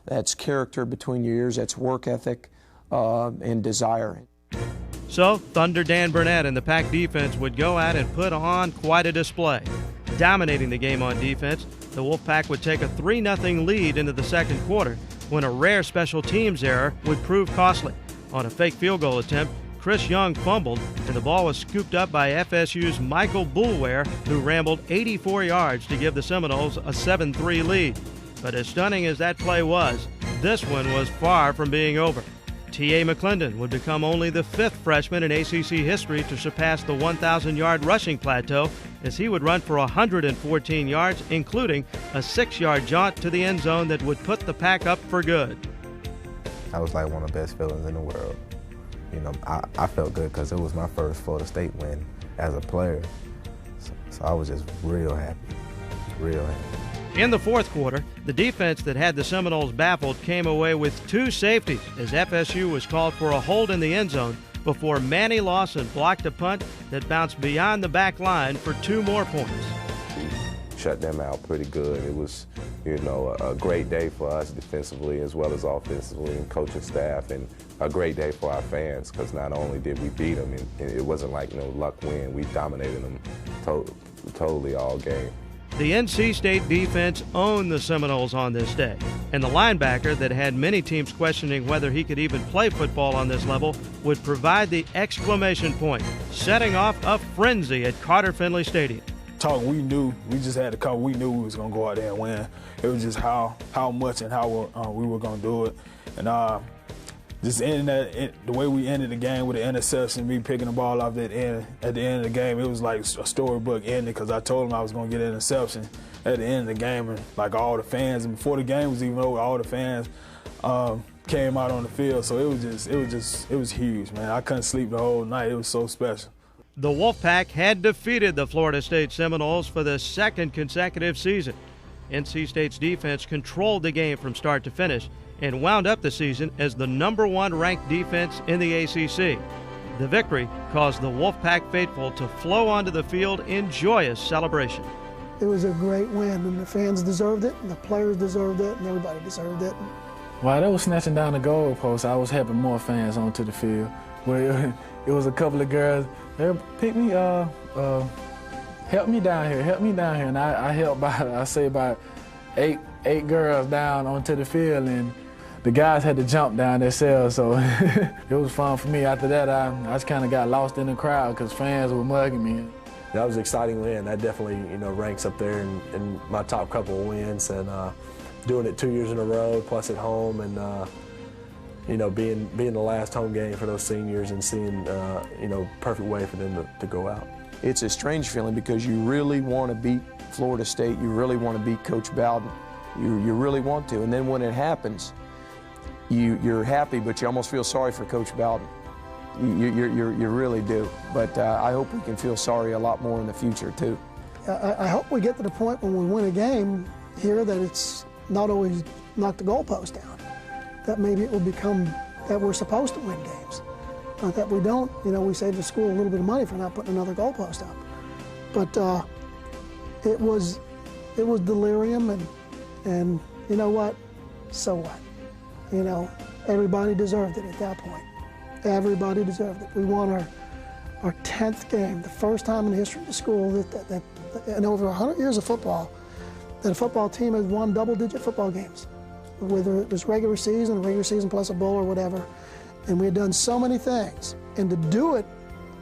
that's character between your ears, that's work ethic, and desire. So, Thunder Dan Burnett and the Pack defense would go out and put on quite a display. Dominating the game on defense, the Wolfpack would take a 3-0 lead into the second quarter when a rare special teams error would prove costly. On a fake field goal attempt, Chris Young fumbled, and the ball was scooped up by FSU's Michael Boulware, who rambled 84 yards to give the Seminoles a 7-3 lead. But as stunning as that play was, this one was far from being over. T.A. McClendon would become only the 5th freshman in ACC history to surpass the 1,000-yard rushing plateau, as he would run for 114 yards, including a 6-yard jaunt to the end zone that would put the Pack up for good. That was like one of the best feelings in the world. You know, I felt good because it was my first Florida State win as a player. So I was just real happy, real happy. In the fourth quarter, the defense that had the Seminoles baffled came away with 2 safeties as FSU was called for a hold in the end zone before Manny Lawson blocked a punt that bounced beyond the back line for 2 more points. Shut them out pretty good. It was, you know, a great day for us defensively as well as offensively and coaching staff, and a great day for our fans because not only did we beat them, and it wasn't like no luck win, we dominated them totally all game. The NC State defense owned the Seminoles on this day, and the linebacker that had many teams questioning whether he could even play football on this level would provide the exclamation point, setting off a frenzy at Carter Finley Stadium. We knew, we just had to come, we knew we was going to go out there and win. It was just how much and how we were going to do it. And just ending that, the way we ended the game with the interception, me picking the ball off at the end of the game, it was like a storybook ending because I told him I was going to get an interception at the end of the game. And like all the fans, and before the game was even over, all the fans came out on the field. So it was huge, man. I couldn't sleep the whole night. It was so special. The Wolfpack had defeated the Florida State Seminoles for the 2nd consecutive season. NC State's defense controlled the game from start to finish and wound up the season as the #1 ranked defense in the ACC. The victory caused the Wolfpack faithful to flow onto the field in joyous celebration. It was a great win, and the fans deserved it, and the players deserved it, and everybody deserved it. While they were snatching down the goalpost, I was helping more fans onto the field. Where it was a couple of girls, they picked me, help me down here, and I helped about 8 girls down onto the field, and the guys had to jump down themselves, so it was fun for me. After that, I just kind of got lost in the crowd because fans were mugging me. That was an exciting win. That definitely, you know, ranks up there in my top couple of wins, and doing it 2 years in a row, plus at home, and you know, being the last home game for those seniors and seeing, you know, perfect way for them to go out. It's a strange feeling because you really want to beat Florida State. You really want to beat Coach Bowden. You really want to. And then when it happens, you're happy, but you almost feel sorry for Coach Bowden. You really do. But I hope we can feel sorry a lot more in the future, too. I hope we get to the point when we win a game here that it's not always knock the goalpost down. That maybe it will become that we're supposed to win games. Not that we don't. You know, we save the school a little bit of money for not putting another goalpost up. But it was delirium, and you know what? So what? You know, everybody deserved it at that point. Everybody deserved it. We won our 10th game, the first time in the history of the school that in over 100 years of football, that a football team has won double-digit football games, whether it was regular season plus a bowl or whatever. And we had done so many things. And to do it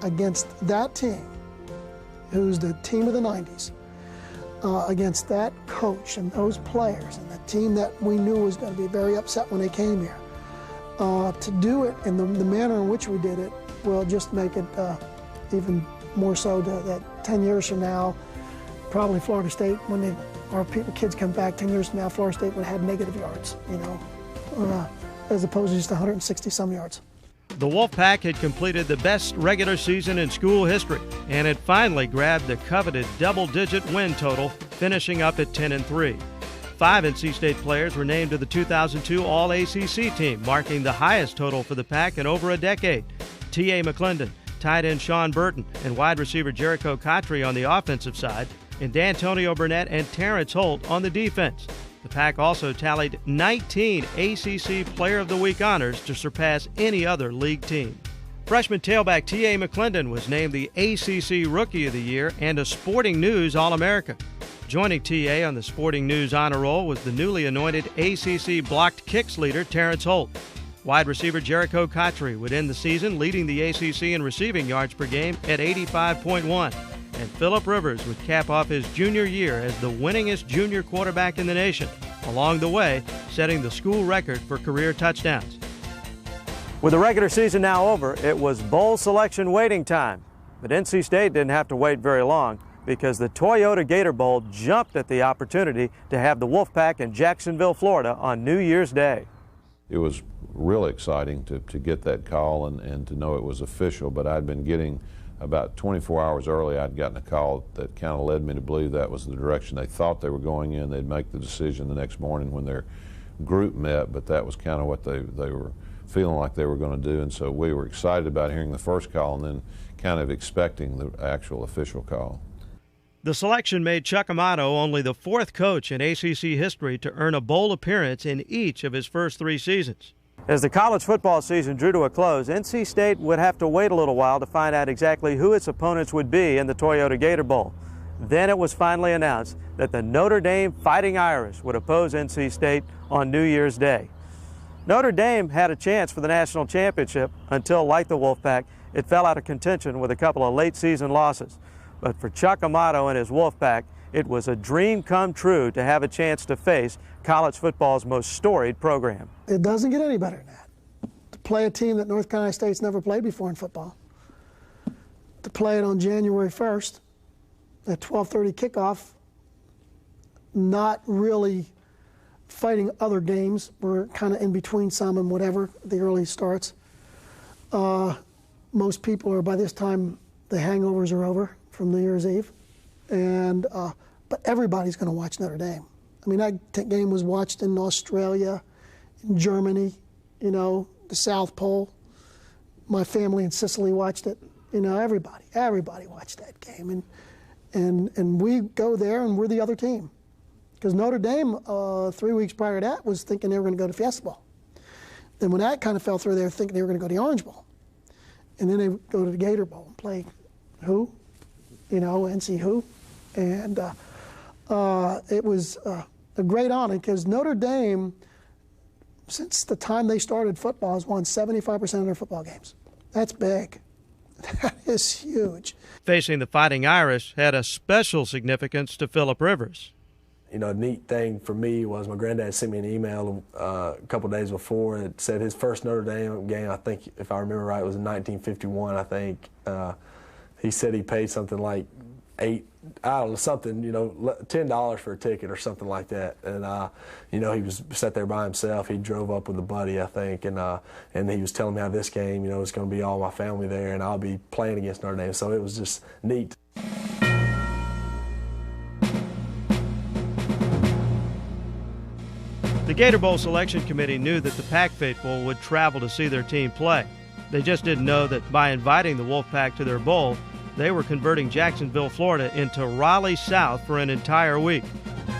against that team, who's the team of the 90s, against that coach and those players and the team that we knew was going to be very upset when they came here, to do it in the manner in which we did it will just make it even more so that 10 years from now, probably Florida State, when our kids come back 10 years from now, Florida State would have negative yards, you know, as opposed to just 160-some yards. The Wolfpack had completed the best regular season in school history, and had finally grabbed the coveted double-digit win total, finishing up at 10-3. 5 NC State players were named to the 2002 All-ACC team, marking the highest total for the Pack in over a decade. T.A. McClendon, tight end Sean Burton, and wide receiver Jericho Cotry on the offensive side, and D'Antonio Burnett and Terrence Holt on the defense. The Pack also tallied 19 ACC Player of the Week honors to surpass any other league team. Freshman tailback T.A. McClendon was named the ACC Rookie of the Year and a Sporting News All-America. Joining T.A. on the Sporting News honor roll was the newly anointed ACC blocked kicks leader Terrence Holt. Wide receiver Jericho Cotry would end the season leading the ACC in receiving yards per game at 85.1. And Phillip Rivers would cap off his junior year as the winningest junior quarterback in the nation, along the way setting the school record for career touchdowns. With the regular season now over, it was bowl selection waiting time. But NC State didn't have to wait very long because the Toyota Gator Bowl jumped at the opportunity to have the Wolfpack in Jacksonville, Florida on New Year's Day. It was really exciting to get that call and to know it was official, but I'd been getting about 24 hours early, I'd gotten a call that kind of led me to believe that was the direction they thought they were going in. They'd make the decision the next morning when their group met, but that was kind of what they were feeling like they were going to do, and so we were excited about hearing the first call and then kind of expecting the actual official call. The selection made Chuck Amato only the 4th coach in ACC history to earn a bowl appearance in each of his first 3 seasons. As the college football season drew to a close, NC State would have to wait a little while to find out exactly who its opponents would be in the Toyota Gator Bowl. Then it was finally announced that the Notre Dame Fighting Irish would oppose NC State on New Year's Day. Notre Dame had a chance for the national championship until, like the Wolfpack, it fell out of contention with a couple of late-season losses. But for Chuck Amato and his Wolfpack, it was a dream come true to have a chance to face college football's most storied program. It doesn't get any better than that. To play a team that North Carolina State's never played before in football, to play it on January 1st at 12:30 kickoff, not really fighting other games. We're kind of in between some and whatever the early starts. Most people are, by this time, the hangovers are over from New Year's Eve. And but everybody's going to watch Notre Dame. I mean, that game was watched in Australia, in Germany, you know, the South Pole. My family in Sicily watched it. You know, everybody watched that game. And we go there and we're the other team. Because Notre Dame, 3 weeks prior to that, was thinking they were going to go to Fiesta Bowl. Then when that kind of fell through, they were thinking they were going to go to the Orange Bowl. And then they would go to the Gator Bowl and play who? You know, NC who? And it was a great honor because Notre Dame, since the time they started football, has won 75% of their football games. That's big. That is huge. Facing the Fighting Irish had a special significance to Philip Rivers. You know, a neat thing for me was my granddad sent me an email a couple days before that said his first Notre Dame game, I think, if I remember right, was in 1951, I think. He said he paid something like $10 for a ticket or something like that. And, you know, he was sat there by himself. He drove up with a buddy, I think, and he was telling me how this game, you know, it's going to be all my family there, and I'll be playing against Notre Dame. So it was just neat. The Gator Bowl Selection Committee knew that the Pack faithful would travel to see their team play. They just didn't know that by inviting the Wolfpack to their bowl, they were converting Jacksonville, Florida into Raleigh South for an entire week.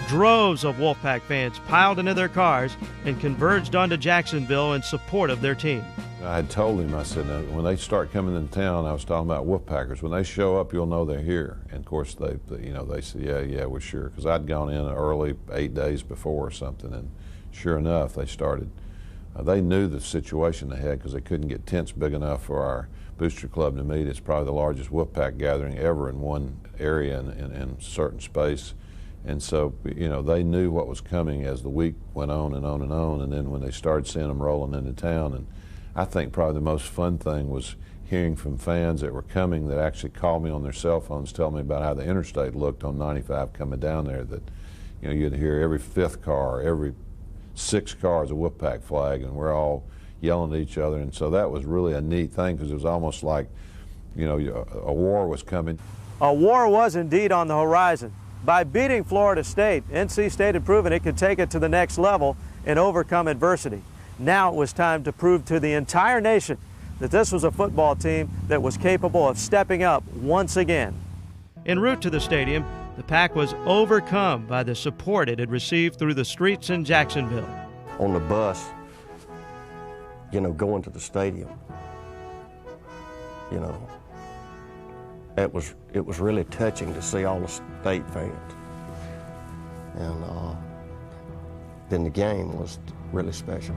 Droves of Wolfpack fans piled into their cars and converged onto Jacksonville in support of their team. I had told him, I said, when they start coming into town, I was talking about Wolfpackers. When they show up, you'll know they're here. And of course, they said, yeah, we're sure. Because I'd gone in early, 8 days before or something, and sure enough, they started. They knew the situation they had because they couldn't get tents big enough for our booster club to meet. It's probably the largest Wolfpack gathering ever in one area in a certain space. And so, you know, they knew what was coming as the week went on and on and on. And then when they started seeing them rolling into town, and I think probably the most fun thing was hearing from fans that were coming that actually called me on their cell phones, telling me about how the interstate looked on 95 coming down there, that, you know, you'd hear every 5th car, every 6 cars a Wolfpack flag, and we're all yelling at each other. And so that was really a neat thing because it was almost like, you know, a war was coming. A war was indeed on the horizon. By beating Florida State, NC State had proven it could take it to the next level and overcome adversity. Now it was time to prove to the entire nation that this was a football team that was capable of stepping up once again. En route to the stadium, the Pack was overcome by the support it had received through the streets in Jacksonville. On the bus, you know, going to the stadium, you know, it was really touching to see all the State fans. And then the game was really special.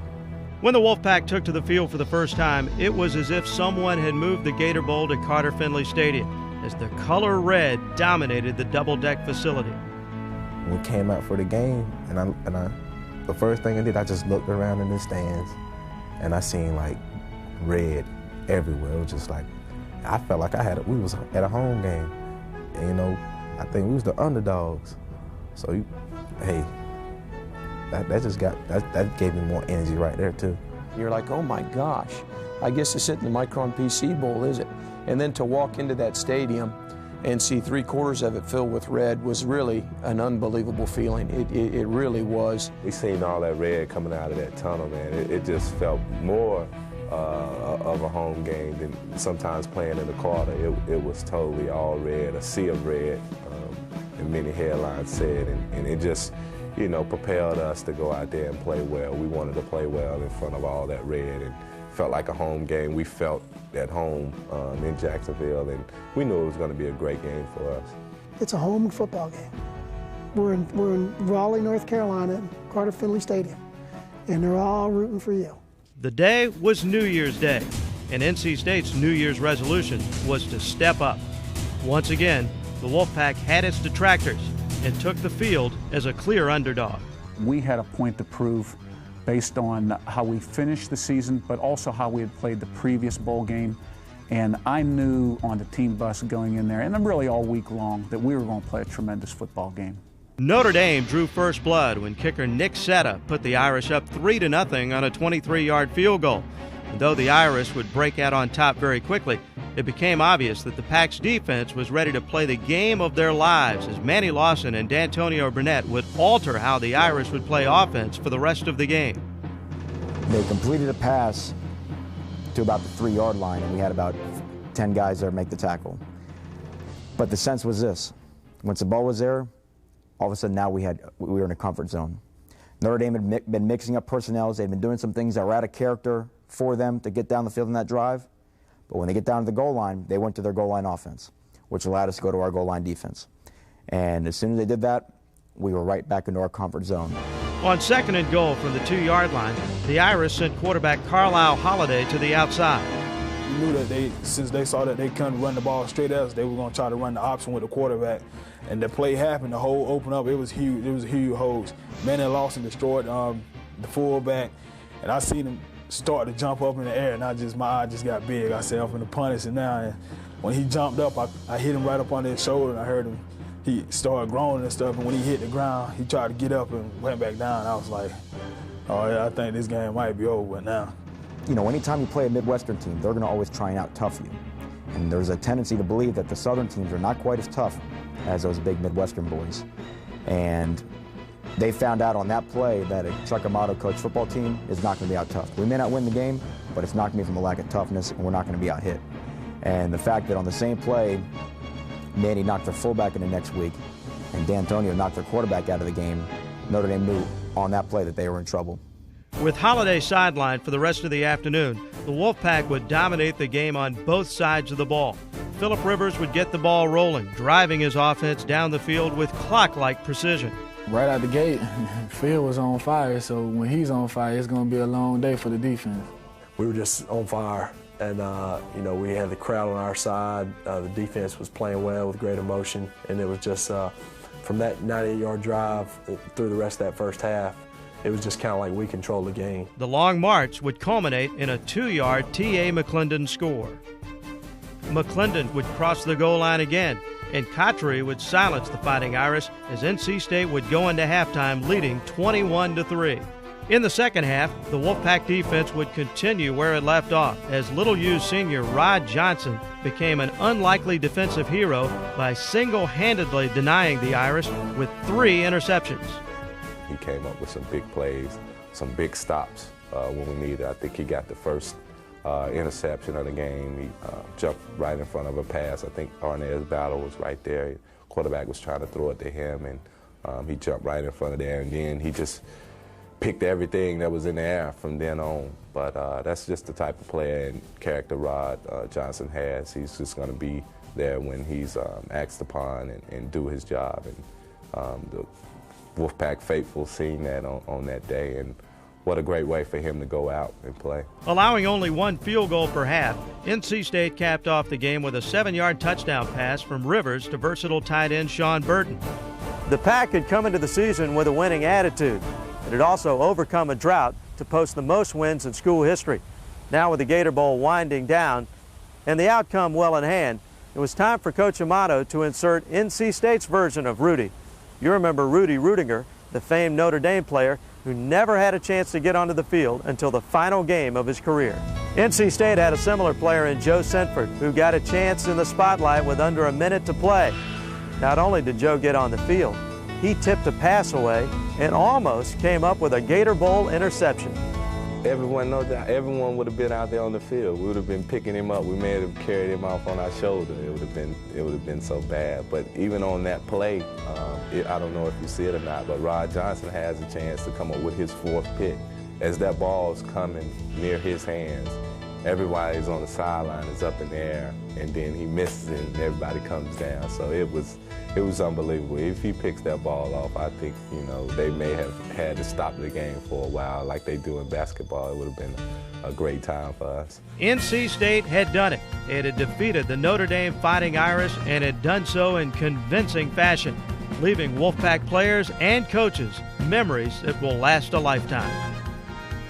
When the Wolfpack took to the field for the first time, it was as if someone had moved the Gator Bowl to Carter Finley Stadium, as the color red dominated the double-deck facility. We came out for the game, and the first thing I did, I just looked around in the stands, and I seen like red everywhere. It was just like, I felt like we was at a home game. And, you know, I think we was the underdogs. So, hey, that gave me more energy right there too. You're like, oh my gosh, I guess to sit in the Micron PC Bowl, is it? And then to walk into that stadium and see 3/4 of it filled with red was really an unbelievable feeling. It really was. We seen all that red coming out of that tunnel, man. It just felt more of a home game than sometimes playing in the Carter. It was totally all red, a sea of red, and many headlines said, and it just, you know, propelled us to go out there and play well. We wanted to play well in front of all that red, and felt like a home game. We felt at home in Jacksonville, and we knew it was going to be a great game for us. It's a home football game. We're in Raleigh, North Carolina, Carter Finley Stadium, and they're all rooting for you. The day was New Year's Day, and NC State's New Year's resolution was to step up. Once again, the Wolfpack had its detractors and took the field as a clear underdog. We had a point to prove based on how we finished the season, but also how we had played the previous bowl game. And I knew on the team bus going in there, and really all week long, that we were going to play a tremendous football game. Notre Dame drew first blood when kicker Nick Setta put the Irish up 3-0 on a 23-yard field goal. And though the Irish would break out on top very quickly, it became obvious that the Pack's defense was ready to play the game of their lives as Manny Lawson and D'Antonio Burnett would alter how the Irish would play offense for the rest of the game. They completed a pass to about the 3-yard line, and we had about 10 guys there make the tackle. But the sense was this: once the ball was there, all of a sudden now we were in a comfort zone. Notre Dame had been mixing up personnel. They'd been doing some things that were out of character for them to get down the field in that drive. But when they get down to the goal line, they went to their goal line offense, which allowed us to go to our goal line defense. And as soon as they did that, we were right back into our comfort zone. On 2nd and goal from the 2-yard line, the Irish sent quarterback Carlisle Holiday to the outside. We knew that since they saw that they couldn't run the ball straight at us, they were going to try to run the option with the quarterback. And the play happened, the hole opened up, it was huge. It was a huge hose. Manny Lawson destroyed the fullback, and I seen him start to jump up in the air, and my eye just got big. I said, I'm going to punish him now. And when he jumped up, I hit him right up on his shoulder, and I heard him. He started groaning and stuff, and when he hit the ground, he tried to get up and went back down. I was like, oh yeah, I think this game might be over with now. You know, anytime you play a Midwestern team, they're going to always try and out-tough you. And there's a tendency to believe that the Southern teams are not quite as tough as those big Midwestern boys. And they found out on that play that a Chuck Amato coach football team is not going to be out-toughed. We may not win the game, but it's not going to be from a lack of toughness, and we're not going to be out-hit. And the fact that on the same play, Manny knocked their fullback in the next week, and D'Antonio knocked their quarterback out of the game, Notre Dame knew on that play that they were in trouble. With Holiday sidelined for the rest of the afternoon, the Wolfpack would dominate the game on both sides of the ball. Phillip Rivers would get the ball rolling, driving his offense down the field with clock-like precision. Right out the gate, Phil was on fire, so when he's on fire, it's going to be a long day for the defense. We were just on fire. And, you know, we had the crowd on our side. The defense was playing well with great emotion. And it was just from that 98-yard drive through the rest of that first half, it was just kind of like we controlled the game. The long march would culminate in a 2-yard T.A. McClendon score. McClendon would cross the goal line again, and Cotry would silence the Fighting Irish as NC State would go into halftime leading 21-3. In the second half, the Wolfpack defense would continue where it left off as Little U's senior Rod Johnson became an unlikely defensive hero by single-handedly denying the Irish with 3 interceptions. He came up with some big plays, some big stops when we needed. I think he got the first interception of the game. He jumped right in front of a pass. I think Arnaz Battle was right there. Quarterback was trying to throw it to him, and he jumped right in front of there, and then he just picked everything that was in the air from then on. But that's just the type of player and character Rod Johnson has. He's just going to be there when he's asked upon and do his job. And the Wolfpack faithful seen that on that day, and what a great way for him to go out and play. Allowing only 1 field goal per half, NC State capped off the game with a 7-yard touchdown pass from Rivers to versatile tight end Sean Burton. The Pack had come into the season with a winning attitude. It had also overcome a drought to post the most wins in school history. Now with the Gator Bowl winding down and the outcome well in hand, it was time for Coach Amato to insert NC State's version of Rudy. You remember Rudy Rudinger, the famed Notre Dame player who never had a chance to get onto the field until the final game of his career. NC State had a similar player in Joe Sentford, who got a chance in the spotlight with under a minute to play. Not only did Joe get on the field, he tipped a pass away and almost came up with a Gator Bowl interception. Everyone knows that everyone would have been out there on the field. We would have been picking him up. We may have carried him off on our shoulder. It would have been so bad. But even on that play, I don't know if you see it or not, but Rod Johnson has a chance to come up with his 4th pick. As that ball is coming near his hands, everybody's on the sideline is up in the air, and then he misses it, and everybody comes down. So it was unbelievable. If he picks that ball off, I think, they may have had to stop the game for a while like they do in basketball. It would have been a great time for us. NC State had done it. It had defeated the Notre Dame Fighting Irish and had done so in convincing fashion, leaving Wolfpack players and coaches memories that will last a lifetime.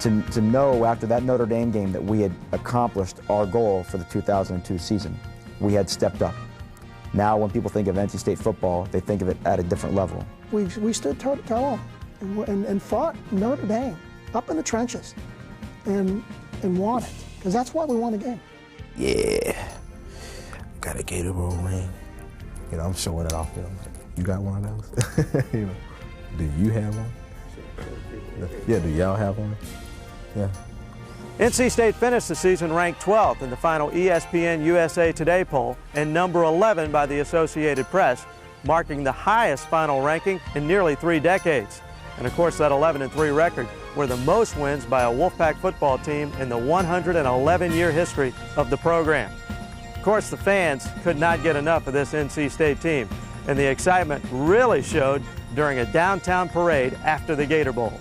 To know after that Notre Dame game that we had accomplished our goal for the 2002 season, we had stepped up. Now when people think of NC State football, they think of it at a different level. We stood toe-to-toe and fought Notre Dame up in the trenches and won it, because that's why we won the game. Yeah, got a Gator Bowl ring. I'm showing it off. You got one of those? Do you have one? Yeah, do y'all have one? Yeah. NC State finished the season ranked 12th in the final ESPN USA Today poll and number 11 by the Associated Press, marking the highest final ranking in nearly 3 decades. And of course, that 11-3 record were the most wins by a Wolfpack football team in the 111-year history of the program. Of course, the fans could not get enough of this NC State team, and the excitement really showed during a downtown parade after the Gator Bowl.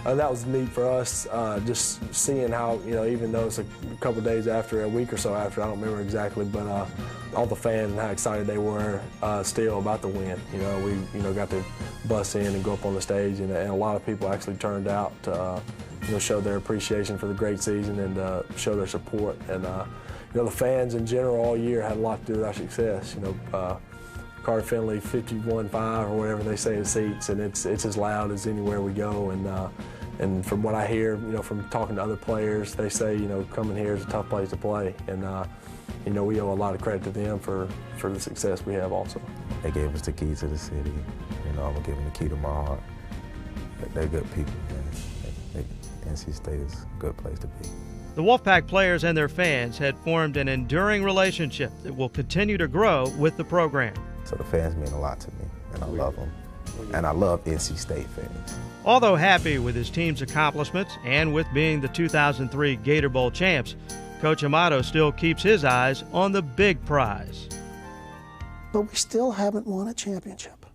That was neat for us, just seeing how, even though it's a couple days after, a week or so after, I don't remember exactly, but all the fans and how excited they were still about the win. We got to bust in and go up on the stage, and a lot of people actually turned out to show their appreciation for the great season and show their support. And the fans in general all year had a lot to do with our success. Carter Finley 51.5 or whatever they say in seats, and it's as loud as anywhere we go. And from what I hear, from talking to other players, they say, coming here is a tough place to play, and we owe a lot of credit to them for the success we have also. They gave us the key to the city. I'm gonna give them the key to my heart. They're good people, man. NC State is a good place to be. The Wolfpack players and their fans had formed an enduring relationship that will continue to grow with the program. So the fans mean a lot to me, and I love them. And I love NC State fans. Although happy with his team's accomplishments and with being the 2003 Gator Bowl champs, Coach Amato still keeps his eyes on the big prize. But we still haven't won a championship.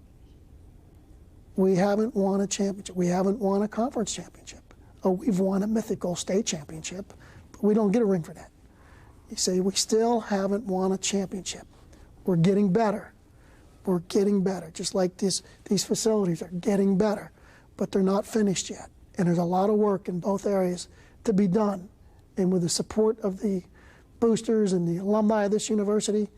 We haven't won a championship. We haven't won a conference championship. Oh, we've won a mythical state championship, but we don't get a ring for that. You say we still haven't won a championship. We're getting better. We're getting better, just like these facilities are getting better, but they're not finished yet. And there's a lot of work in both areas to be done. And with the support of the boosters and the alumni of this university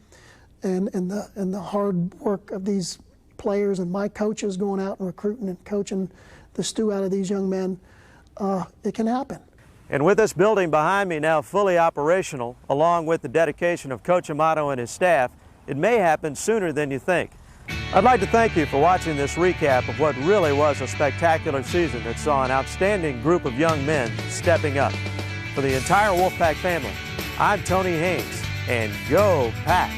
and the hard work of these players and my coaches going out and recruiting and coaching the stew out of these young men, it can happen. And with this building behind me now fully operational, along with the dedication of Coach Amato and his staff, it may happen sooner than you think. I'd like to thank you for watching this recap of what really was a spectacular season that saw an outstanding group of young men stepping up. For the entire Wolfpack family, I'm Tony Haynes, and go Pack!